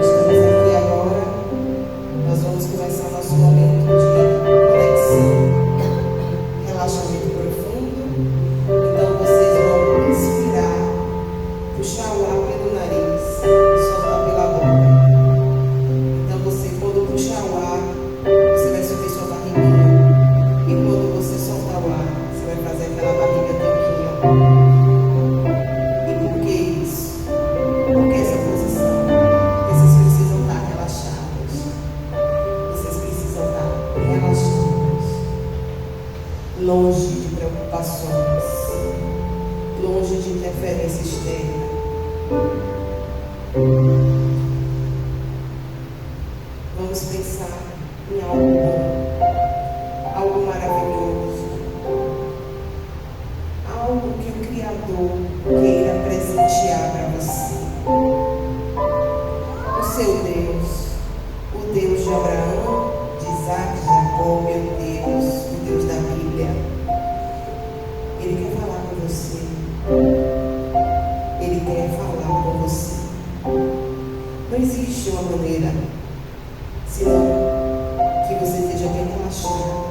Estamos aqui agora. Nós vamos começar nosso momento de conexão, relaxamento profundo. Então vocês vão inspirar, puxar o ar pelo nariz e soltar pela boca. Então você, quando puxar o ar, você vai subir sua barriguinha. E quando você soltar o ar, você vai fazer aquela barriga tanquinha. E por que isso? Por que essa posição? Porque vocês precisam estar relaxados. Vocês precisam estar relaxados. Longe de preocupações. Longe de interferência externa. Vamos pensar em algo bom, algo maravilhoso, algo que o Criador queira presentear para você. O seu Deus, o Deus de Abraão, de Isaac, de Jacó, meu Deus, o Deus da Bíblia, Ele quer falar com você. Ele quer falar com você. Não existe uma maneira senão que você esteja bem relaxado.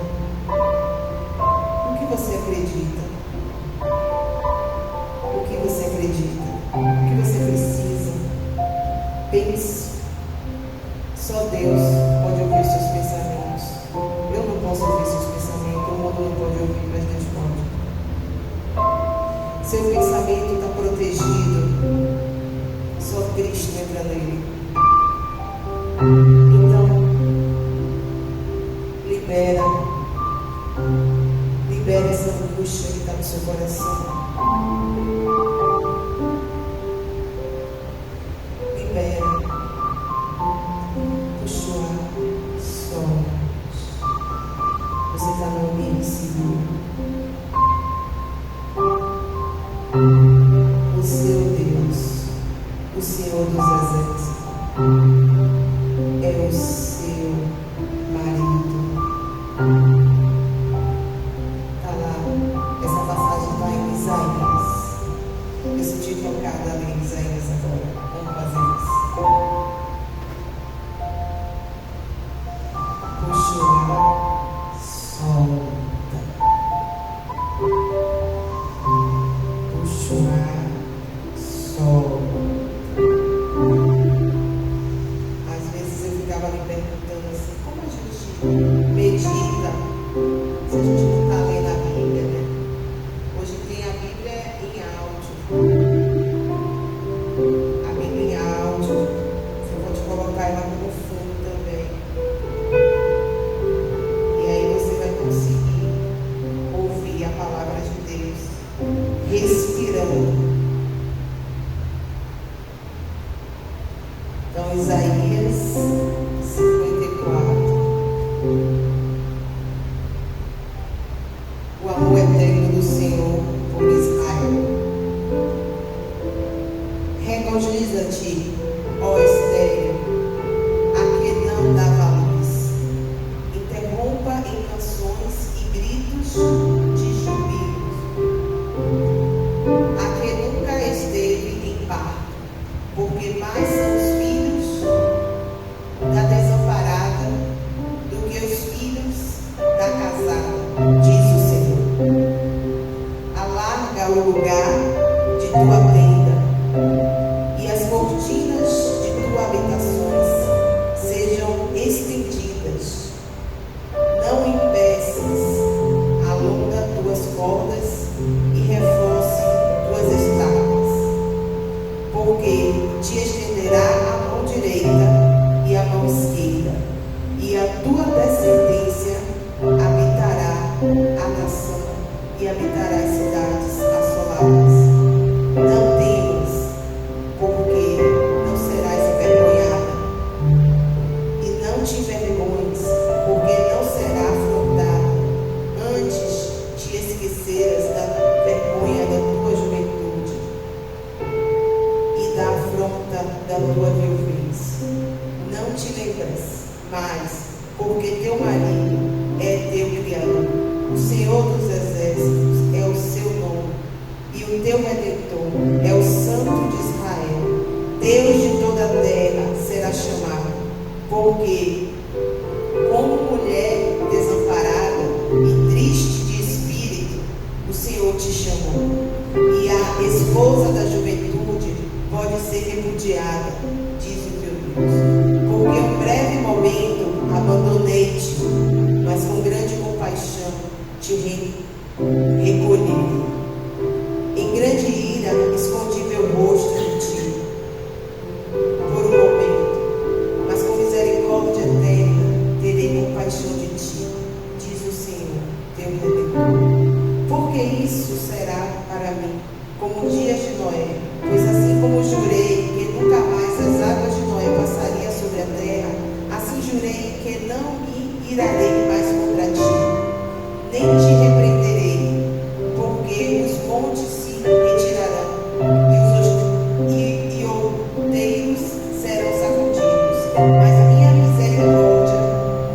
O que você acredita? O que você acredita? O que você precisa? Pense. Só Deus pode ouvir os seus pensamentos. Eu não posso ouvir seus pensamentos. O mundo não pode ouvir, mas Deus pode. Seu pensamento está protegido. Só Cristo entra nele. Então, libera essa angústia que está no seu coração. Libera. Puxa o ar, solte. Você está no ambiente seguro. O seu Deus, o Senhor dos Exércitos, é o seu marido. Está lá, essa passagem está em Isaías. Eu senti tocada ali em Isaías agora. Vamos fazer isso. Puxa o ar, solta. Puxa o ar, solta. Às vezes eu ficava me perguntando assim, como a gente medita se a gente não está lendo a Bíblia, né? Hoje tem a Bíblia em áudio. A Bíblia em áudio. Eu vou te colocar ela como fundo também. E aí você vai conseguir ouvir a palavra de Deus respirando. Então, Isaías 54. O amor eterno do Senhor por Israel. Regozija-te, ó estéril, a que não dava luz. Interrompa em canções e gritos de jubilo. A que nunca esteve em parto, porque mais são os filhos da desamparada do que os filhos tua viuvez. Não te lembras, mas, porque teu marido é teu criador, o Senhor dos exércitos é o seu nome, e o teu Redentor é o Santo de Israel. Deus de toda a terra será chamado, porque, como mulher desamparada e triste de espírito, o Senhor te chamou. E a esposa da juventude pode ser repudiada, diz o teu Deus. Porque um breve momento abandonei-te, mas com grande compaixão te recolhi. Em grande ira escondi meu rosto de ti por um momento, mas com misericórdia eterna terei compaixão de ti, diz o Senhor, teu Redentor. Porque isso será para mim como os dias de Noé, pois assim como jurei que nunca mais as águas de Noé passariam sobre a terra, assim jurei que não me irarei mais contra ti, nem te repreenderei, porque os montes se retirarão e outeiros serão sacudidos, mas a minha misericórdia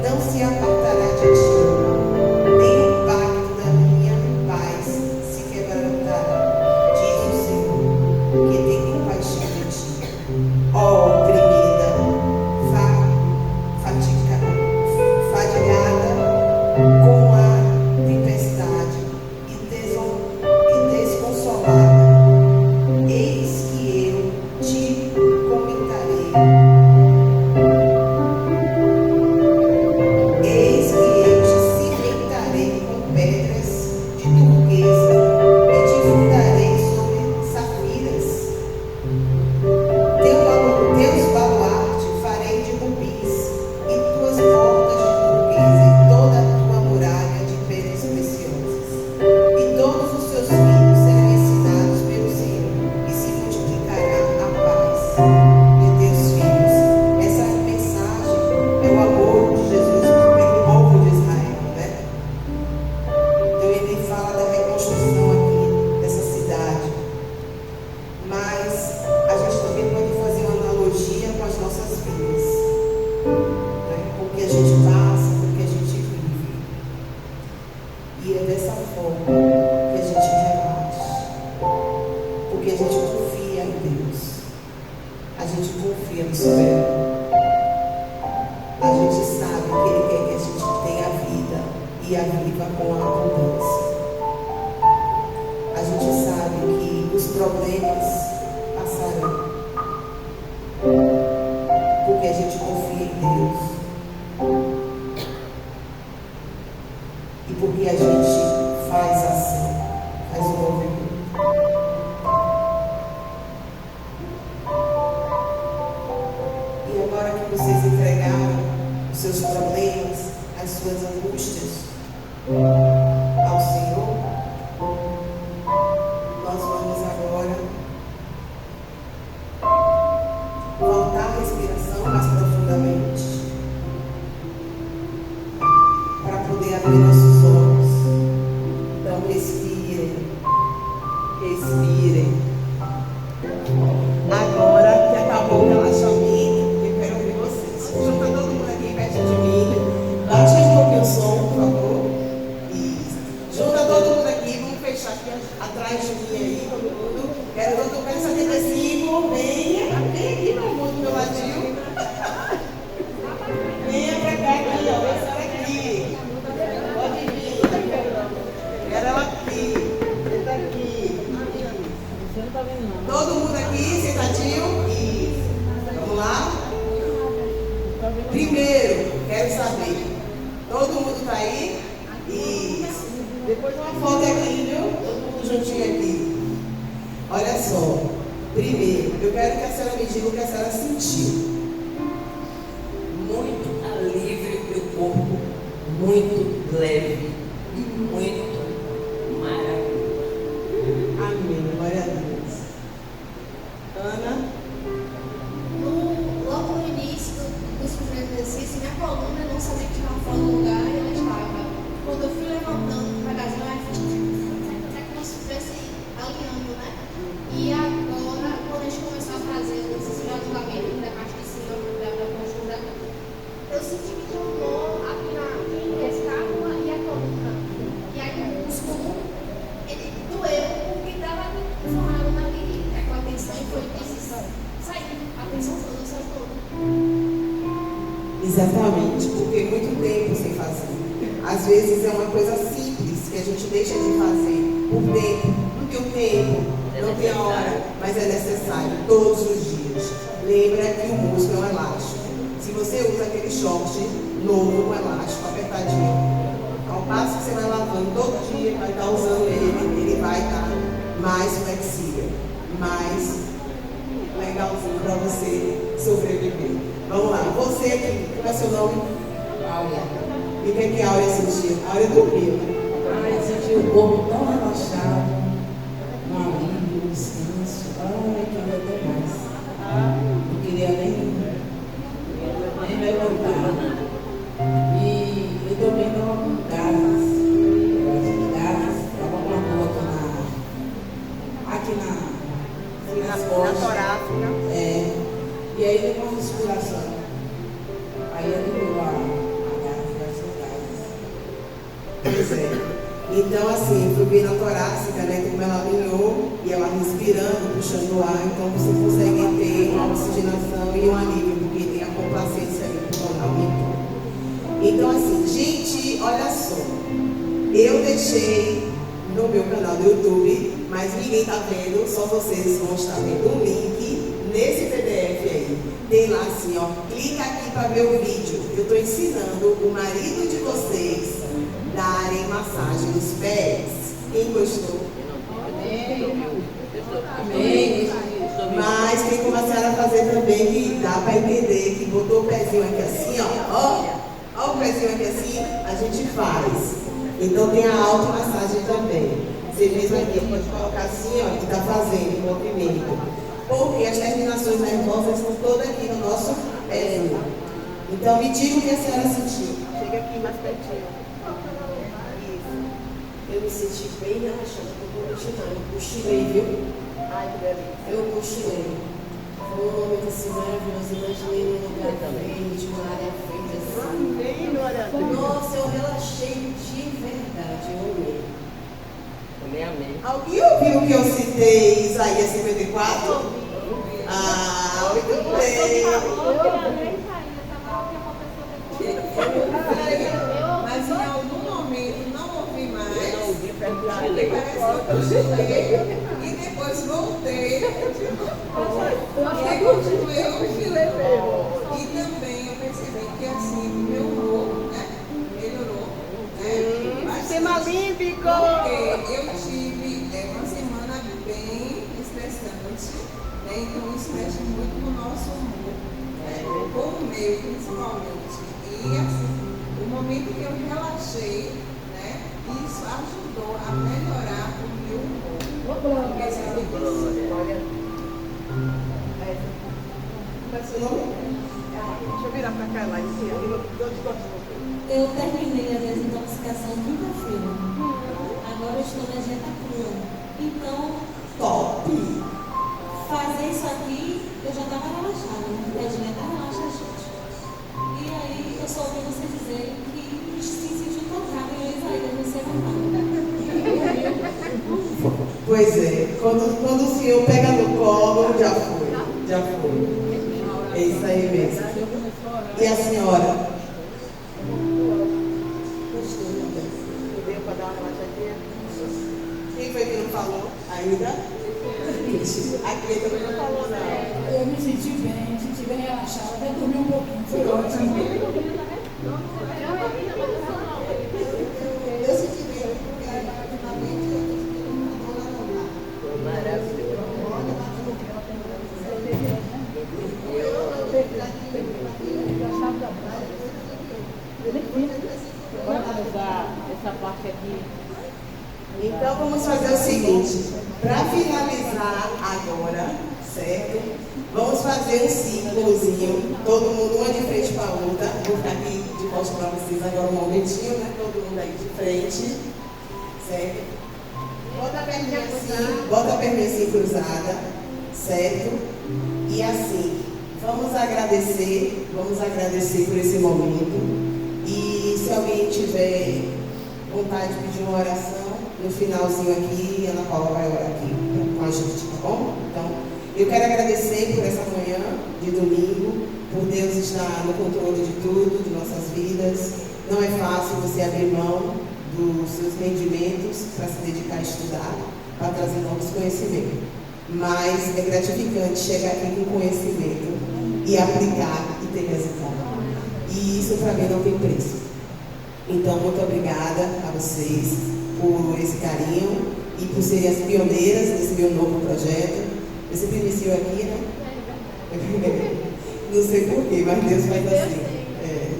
não se apartará de ti, nem o pacto da minha paz se quebrantará, diz o Senhor, que tem compaixão de ti. Ó oprimida, fadigada com a tempestade e desconsolada, eis que eu te comentarei. Eis que eu te cimentarei com pedras de turquesa e te fundarei sobre safiras. Teus baluartes farei de rubis e tuas portas de turquesa e toda a tua muralha de pedras preciosas. E todos os seus filhos serão ensinados pelo Senhor e se multiplicará a paz de teus filhos. Essa mensagem é o amor de Jesus pelo povo de Israel, né? Então ele fala da reconstrução aqui dessa cidade. Mas a gente também pode fazer uma analogia com as nossas vidas, né? Com o que a gente passa, com o que a gente vive. E é dessa forma que a gente relaxa, porque a gente confia em Deus, a gente confia no Soberano, a gente sabe que Ele quer que a gente tenha vida e a viva com abundância. A gente sabe que os problemas passarão, porque a gente confia em Deus e porque a gente faz ação, faz o movimento. E agora que vocês entregaram os seus problemas, as suas angústias ao Senhor, nós vamos agora voltar a respiração mais profundamente para poder abrir nossos olhos. Então respirem, respirem. Agora que acabou o relaxamento, eu quero ouvir vocês. Junta todo mundo aqui perto de mim. Bate um pouquinho o som, por favor. Isso. Junta todo mundo aqui, vamos fechar aqui atrás de mim aí, todo mundo. Quero todo mundo 75, venha. Vem aqui, meu amor, do meu ladinho. Venha pra cá, aqui, ó. Essa aqui. Pode vir. Quero ela aqui. Senta aqui. Você não tá vendo não. Todo mundo aqui, sentadinho? Isso. Vamos lá? Primeiro, quero saber. Todo mundo tá aí? Isso. Depois uma foto aqui, viu? Todo mundo juntinho aqui. Olha só. Primeiro, eu quero que a senhora me diga o que a senhora sentiu. Muito alívio e o corpo muito leve e muito maravilhoso. Amém. Glória a Deus. Ana? Logo no início dos primeiros exercícios, minha coluna eu não sabia que estava fora do lugar e ela estava. Quando eu fui levantando devagarzinho, até como se estivesse alinhando, né? E agora, quando a gente começou a fazer o exercício de alongamento, Exatamente, porque muito tempo sem fazer. Às vezes é uma coisa simples que a gente deixa de fazer por tempo. Não tem o tempo, não tem a hora, mas é necessário todos os dias. Lembra que o músculo é um elástico. Se você usa aquele short novo, um elástico, apertadinho, ao passo que você vai lavando todo dia, vai estar usando ele vai estar mais flexível, mais legalzinho para você sobreviver. Vamos lá, você aqui, qual é o seu nome? Áurea. E o que a Áurea sentiu? A Áurea dormiu. Ai, senti o corpo tão relaxado, um alívio, um descanso. Ai, que até mais. Não queria nem levantar. E eu também estava com gases. Estava com uma dor aqui nas costas. torácica. É. E aí deu uma respiração. Aí aliviou a gases. Pois é. Então, assim, turbina torácica, né? Como ela alinhou e ela respirando, puxando o ar, então você consegue ter uma oxigenação e um alívio, porque tem a complacência ali pulmonar. Então, assim, gente, olha só. Eu deixei no meu canal do YouTube, mas ninguém está vendo, só vocês vão estar vendo um link nesse PDF aí. Tem lá assim, ó, clica aqui para ver o vídeo. Eu estou ensinando o marido de vocês darem massagem nos pés. Quem gostou? Amém. Mas tem como a senhora fazer também, que dá para entender, que botou o pezinho aqui assim, ó o pezinho aqui assim, a gente faz. Então tem a automassagem também. Você mesmo aqui pode colocar assim, ó, que está fazendo o movimento. Porque as terminações nervosas estão todas aqui no nosso pezinho. Então me diga o que a senhora sentiu. Chega aqui mais pertinho. Eu me senti bem relaxada, porque eu cochilei, viu? Ai, que delícia. Eu cochilei. Foi um momento assim maravilhoso. Imaginei num lugar verde, uma área verde assim. Lindo, olha. Nossa, eu relaxei de verdade. Eu amei. Também amei. Alguém ouviu o que eu citei Isaías 54? Ah, muito bem. Mas em algum momento não ouvi mais. Eu não ouvi para Porque cochilei. parece que eu cochilei e depois voltei. E aí continuei o cochilei. E também eu percebi que assim meu humor, né, melhorou. Sistema límbico. Porque eu tive uma semana bem estressante, né? Então isso mexe muito com o nosso humor, né? Com o meu principalmente. E assim, o momento que eu relaxei, né? Isso ajudou a melhorar o meu humor. Porque esse Deixa eu virar pra cá, lá em cima. Eu terminei a desintoxicação quinta-feira. Agora eu estou na dieta crua. Então, Top. fazer isso aqui, eu já estava relaxada, né? Porque a dieta relaxa a gente. E aí, eu só ouvi você dizer que se sentiu tocada em Isaías, você não. Pois é, quando o senhor pega no colo, já foi. É isso aí mesmo. E a senhora? Deu pra dar uma relaxadinha? Quem foi que não falou ainda? A Cleita também não falou, não. Eu me senti bem relaxada, até dormi um pouquinho, foi ótimo. Eu senti bem, porque ultimamente eu estou na normal. Maravilhoso. Vai mudar essa parte aqui. Então vamos fazer o seguinte, para finalizar agora, certo? Vamos fazer um círculozinho, todo mundo uma de frente para a outra. Vou ficar aqui de costas para vocês agora um momentinho, né? Todo mundo aí de frente, certo? Bota a perninha assim cruzada, certo? E assim, vamos agradecer por esse momento. E se alguém tiver vontade de pedir uma oração, no finalzinho aqui, Ana Paula vai orar aqui com a gente, tá bom? Então, Eu quero agradecer por essa manhã de domingo, por Deus estar no controle de tudo, de nossas vidas. Não é fácil você abrir mão dos seus rendimentos para se dedicar a estudar, para trazer novos conhecimentos. Mas é gratificante chegar aqui com conhecimento e aplicar e ter resultado. E isso para mim não tem preço. Então, muito obrigada a vocês por esse carinho e por serem as pioneiras desse meu novo projeto. Eu sempre inicio aqui, né? Não sei porquê, mas Deus faz assim.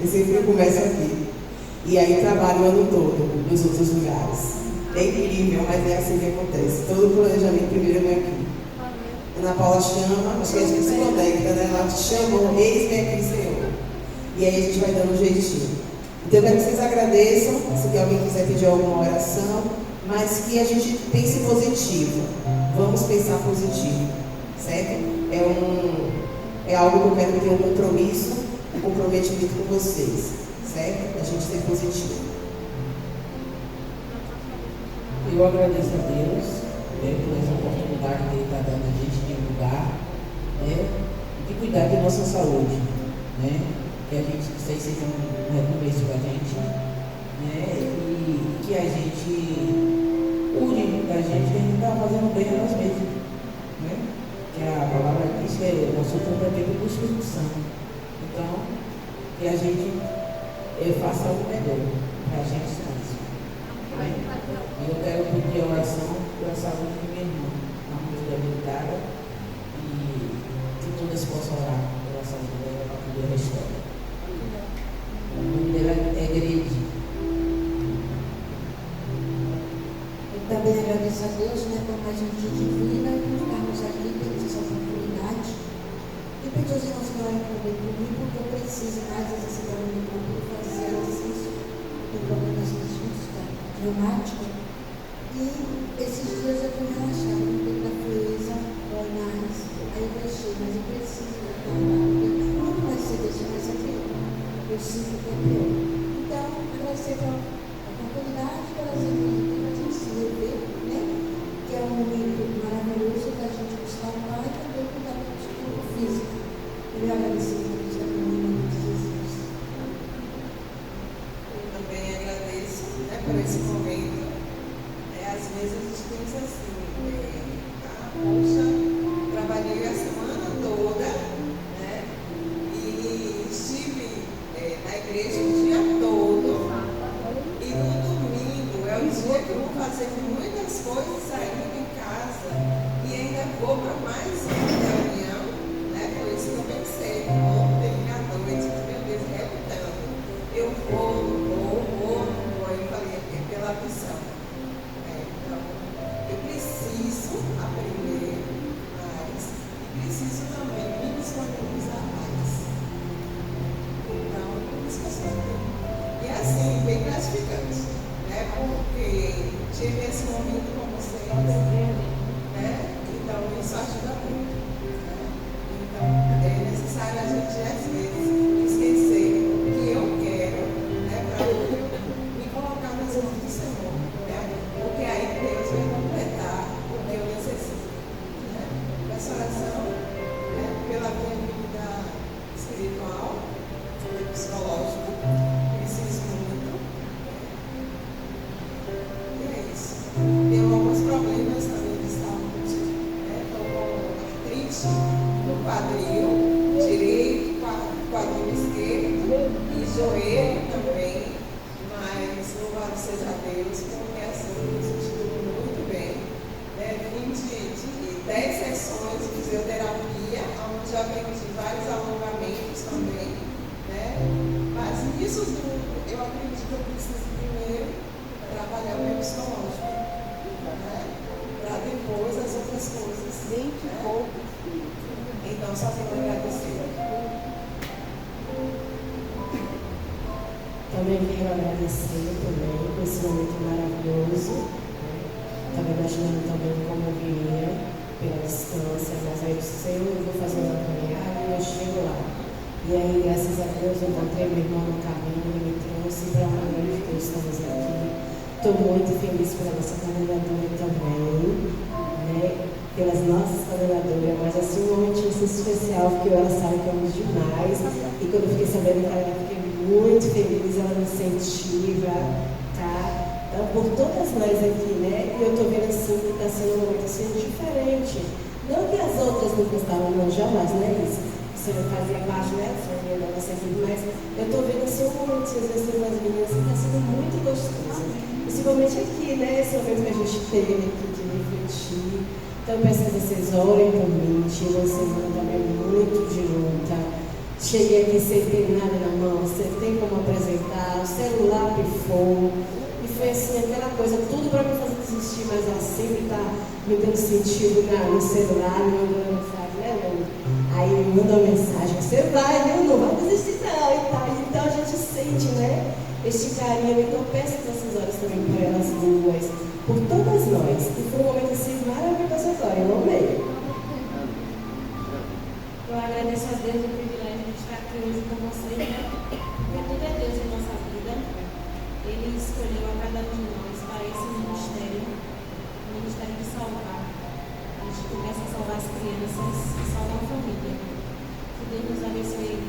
Eu sempre começo aqui. E aí trabalho o ano todo, nos outros lugares. É incrível, mas é assim que acontece. Todo planejamento primeiro vem aqui. Ana Paula chama, acho que a gente se conecta, né? Ela te chamou, eis-me aqui, Senhor. E aí a gente vai dando um jeitinho. Então eu quero que vocês agradeçam, se alguém quiser pedir alguma oração, mas que a gente pense positivo. Vamos pensar positivo, certo? É algo que eu quero ter um compromisso, um comprometimento com vocês, certo? A gente ser positivo. Eu agradeço a Deus, por essa oportunidade que Ele está dando a gente de divulgar, de cuidar de nossa saúde, que a gente, isso aí seja um recomeço para a gente, e que a gente cuide da gente, que a gente está fazendo bem a nós mesmos, que a palavra diz que o nosso corpo é templo do Espírito Santo. Então, que a gente faça algo melhor para a gente mesmo. E eu quero pedir a oração pela saúde de minha irmã, uma mulher debilitada, e que todas possam orar pela saúde dela para poder restaurar. O nome dela é Grede. Eu também agradeço a Deus por mais um dia de vida, por estarmos aqui, temos essa oportunidade. E pedir aos irmãos que orem também comigo, porque eu preciso mais exercitar o meu corpo para fazer exercício de problemas reumáticos. E esses dias eu estou relaxada, não tenho da frieza, dói mais, aí eu deixei, mas eu preciso acalmar, porque quanto mais você deixa mais aquilo, eu sinto que é pior. Então, agradecer pela oportunidade, pelas equipes, para a gente se rever, que é um momento maravilhoso da gente buscar o Pai e também cuidar do nosso corpo físico. Eu agradecer a Deus também, em nome de Jesus. Eu também agradeço por esse momento. Às vezes a gente pensa assim, poxa, trabalhei a semana toda, e estive na igreja o dia todo, e no domingo é o dia que eu vou fazer muitas coisas saindo de casa, e ainda vou para mais uma reunião, por isso que eu pensei, ontem à noite, meu Deus, reputando, eu vou, eu falei, é pela missão. Eu preciso aprender mais e preciso também me disponibilizar mais. Então, isso que eu sou aqui. E assim, bem gratificante, porque tive esse momento com vocês, então isso ajuda muito. Então, é necessário a gente, às vezes, esquecer o que eu quero, para me colocar nas mãos do Senhor. Porque aí Deus vai completar o que eu necessito. Essa oração, pela minha vida espiritual, psicológica, preciso muito. E é isso. Tenho alguns problemas também de saúde. Estou com artrite no quadril direito, quadril esquerdo e joelho também. Mas louvado seja Deus, porque assim eu me sentindo muito bem. Vim de 10 sessões de fisioterapia, onde já aprendi vários alongamentos também. Mas nisso tudo, eu acredito que eu preciso primeiro trabalhar o meu psicológico, para depois as outras coisas. Então, só tenho que agradecer. Também quero agradecer também por esse momento maravilhoso. Estava imaginando também como eu viria pela distância, mas aí eu disse, eu vou fazer uma caminhada e eu chego lá. E aí, graças a Deus, eu encontrei meu irmão no caminho e me trouxe para uma glória de Deus. Estamos aqui. Estou muito feliz pela nossa comunidade também. pelas nossas coordenadoras, mas assim um momentinho assim, especial, porque ela sabe que eu amo demais. E quando eu fiquei sabendo que ela fiquei muito feliz, ela me incentiva, tá? Então, por todas nós aqui, né? E eu tô vendo assim que está sendo um momento assim diferente. Não que as outras não gostavam, não, jamais, não é isso. Você fazia parte, né? Fazia da nossa equipe, mas eu tô vendo assim um momento, às vezes, das meninas que está sendo muito gostoso. Principalmente aqui, né? Esse momento que a gente teve aqui de refletir. Então, eu peço que vocês orem por mim, tive uma semana também muito de luta. Cheguei aqui sem ter nada na mão, sem ter como apresentar, o celular pifou. E foi assim, aquela coisa, tudo para me fazer desistir, mas ela sempre está me dando sentido no celular, me mandando mensagem, né, Leandro? Aí me manda uma mensagem, você vai, viu? Não vai desistir não, e tal. Então a gente sente, né? Este carinho, então peço que vocês orem também por elas duas, por todas nós. E foi um momento assim maravilhoso agora, eu amei. Eu agradeço a Deus o privilégio de estar aqui hoje com vocês, né? Porque tudo é Deus em nossa vida. Ele escolheu a cada um de nós para esse ministério, o ministério de salvar. A gente começa a salvar as crianças e salvar a família. Que Deus nos abençoe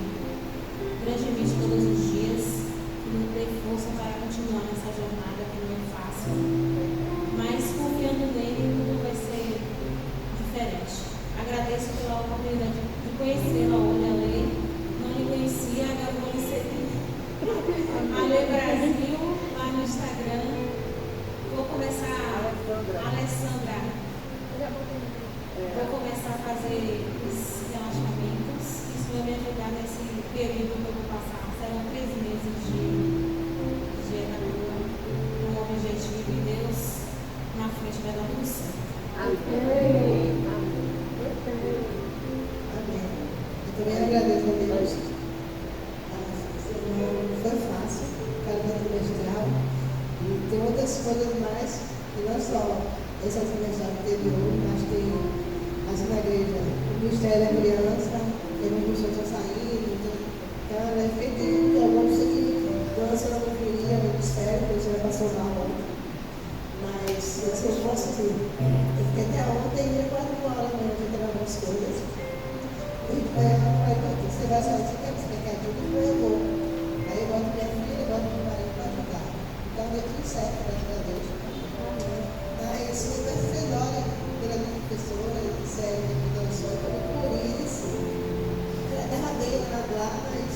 grandemente todos os dias, que nos dê força para continuar nessa jornada que não é fácil. Mas confiando nele, tudo vai ser diferente. Agradeço pela oportunidade de conhecê-la hoje, a Lei. Não lhe conhecia, agora vou lhe seguir. A Lei Brasil, lá no Instagram. Vou começar, Alessandra. Vou começar a fazer os relaxamentos. Isso vai me ajudar nesse período que eu vou passar. Serão 3 meses de com um objetivo e Deus na frente vai dar tudo certo. Amém. Eu também agradeço a Deus. Não foi fácil, cada trimestral. E tem outras coisas mais, e não só essa trimestral que teve hoje, mas tem assim na igreja, o Ministério da Criança, tem muitas pessoas saindo, então ela é feita de alguns que dançam na conferia, no Ministério, que você vai passar mal. Mas se eu posso ir, eu fiquei até ontem, ia 4 horas da manhã, tentando algumas coisas. E você vai sair, você quer tudo, eu vou. Aí eu boto minha filha, eu boto meu marido para ajudar. Então deu tudo certo, graças a Deus. Mas eu peço que vocês olhem pelas minhas pessoas, sério, de danções, por isso. Ela é derradeira lá, mas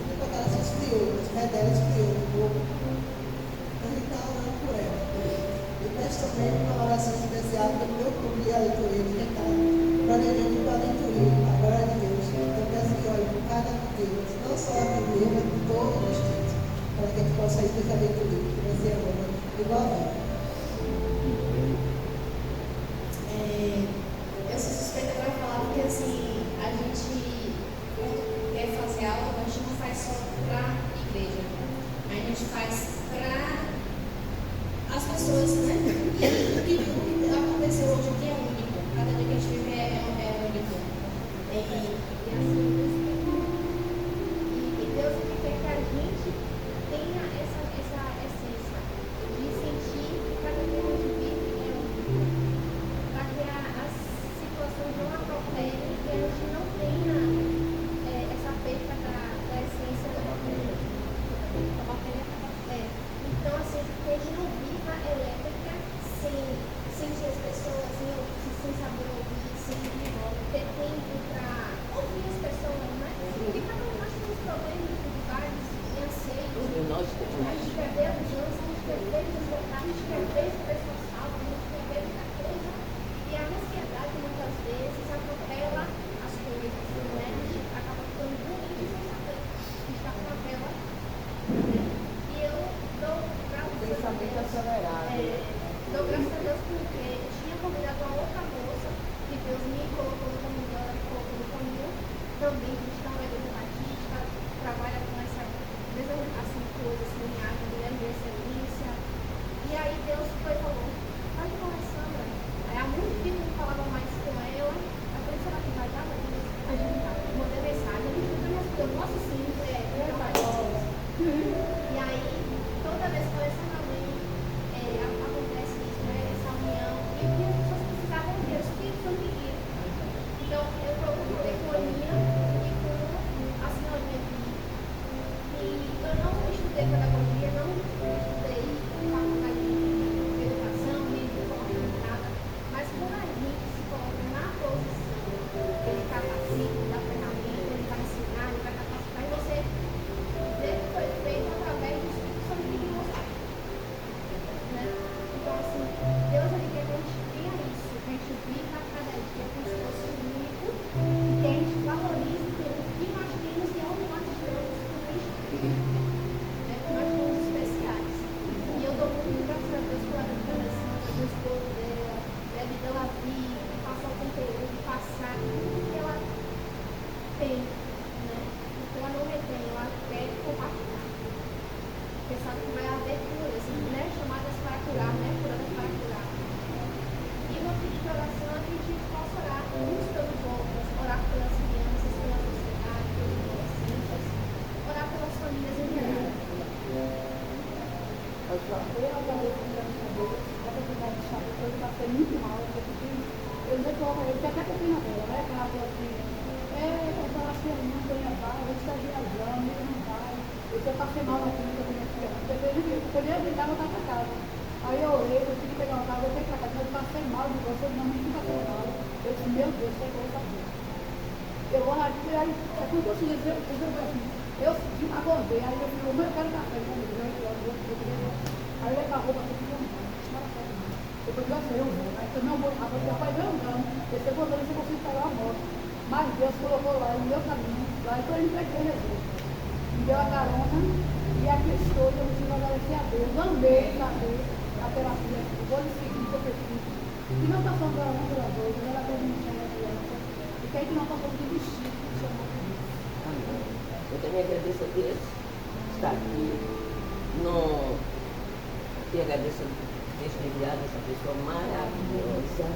depois que ela se esfriou, as pés dela esfriou um pouco. Então a gente está orando por ela. Eu peço também uma oração especial para o meu clube de leitoria que está planejando para a leitoria, a glória de Deus. Eu peço que olhe por cada Deus, não só a primeira, mas por todo o distrito, para que a gente possa ir para essa leitoria, que vai ser agora igualmente. Eu sou suspeita para falar porque assim, a gente quer fazer aula, a gente não faz só para a igreja, a gente faz para as pessoas, né? E o que aconteceu hoje aqui é único, cada dia que a gente vive é único. E Deus quer que a gente tenha essa essência de sentir que cada dia que a gente vive é único. Para que as situações não atropelem e a gente não tenha essa perda da essência da bateria. Então, assim, que a gente não viva elétrica sem sentir as pessoas, sem saber ouvir, sem ter tempo para ouvir as pessoas, né? Porque cada um de nós tem os problemas, dificuldades, anseios. A gente quer ver a mudança, a gente quer ver deslocar, a gente quer ver as pessoas salvas, a gente quer ver muita coisa. E a ansiedade, muitas vezes, atropela as coisas, né? A gente acaba ficando doente sem saber que está com a tela. E eu dou graças a Deus. Dou graças a Deus porque eu tinha convidado uma outra moça que Deus me colocou no caminho dela, me colocou no caminho também, que está na igreja batista, trabalha com essa mesma assim, coisa, assim, linhagem de excelência. E aí Deus foi e falou, vai com a Alessandra. Aí há muito tempo eu não falava mais com ela, a falei, será que vai dar? A gente mandei mensagem, a gente não respondeu, nossa sim, E aí, toda vez que a Alessandra vem, Eu agradeço a Deus, a oportunidade de estar aqui, eu passei muito mal, eu até copiei na dela, né? Ela falou assim, eu falo assim, a minha mãe vai, a gente está viajando, ele não vai. Eu passei mal na clínica com minha filha, eu podia brincar, voltar para casa. Aí eu olhei, eu tive que pegar uma casa, eu fui para casa, mas eu passei mal de você, não me passou mal. Eu disse, meu Deus, que coisa boa. Eu vou lá, aí, por 2 dias, eu acordei, aí eu falei, eu quero café, aí eu levei a roupa, eu falei, depois eu falei, eu vou, aí eu não vou, eu falei, não, esse é você consegue pegar a moto. Mas Deus colocou lá no meu caminho, lá eu entreguei Jesus. Me deu a carona e aqui estou, eu tive a agradecer a Deus, amei saber a terapia, eu vou seguir, que eu preciso. E não passou pela uma pelas outras, ela teve um chão da criança, e que a gente não passou de vestir, que chamou de Deus. Amém. Eu também agradeço a Deus por estar aqui. E agradeço a Deus ter enviado essa pessoa maravilhosa.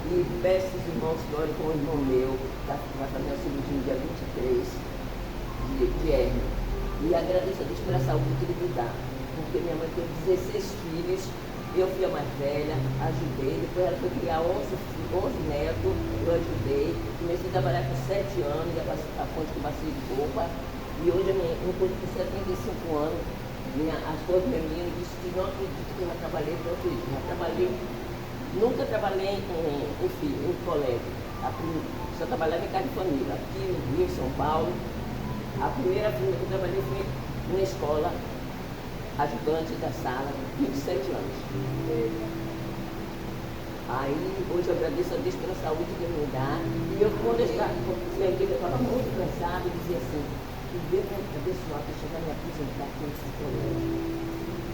E peço os irmãos que orem com o irmão meu, que vai fazer a cirurgia dia 23 de hérnia. E agradeço a Deus pela saúde que ele me dá. Porque minha mãe teve 16 filhos, eu fui a mais velha, ajudei. Depois ela foi criar 11 netos, eu ajudei. Comecei a trabalhar com 7 anos, a fonte que passei de roupa. E hoje eu com 75 anos, as duas meninas disseram que não acredito que eu já trabalhei tanto isso. Nunca trabalhei em colégio. Só trabalhava em casa de família. Aqui no Rio, em São Paulo. A primeira firma que eu trabalhei foi na escola, ajudante da sala, 27 anos. Aí, hoje eu agradeço a Deus pela saúde que ele me dá. E eu, quando eu estava muito cansada, eu dizia assim, que Deus vai abençoar para chegar a me aposentar aqui nesse colégio.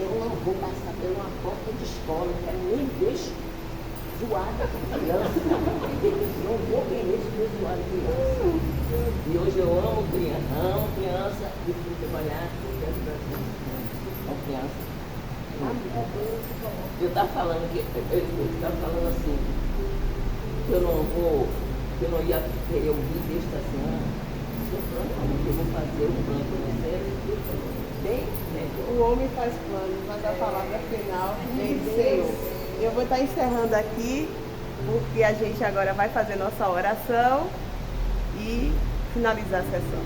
Eu não vou passar por uma porta de escola, não quero nem ver zoada com criança. Não vou querer ver zoada com criança. E hoje eu amo criança, e fui trabalhar com criança. Eu estava falando assim, que eu não ia querer ouvir Deus está assim, eu vou fazer um plano para você. Bem, né? O homem faz planos, mas a palavra final vem do Senhor. Eu vou estar encerrando aqui, porque a gente agora vai fazer nossa oração e finalizar a sessão.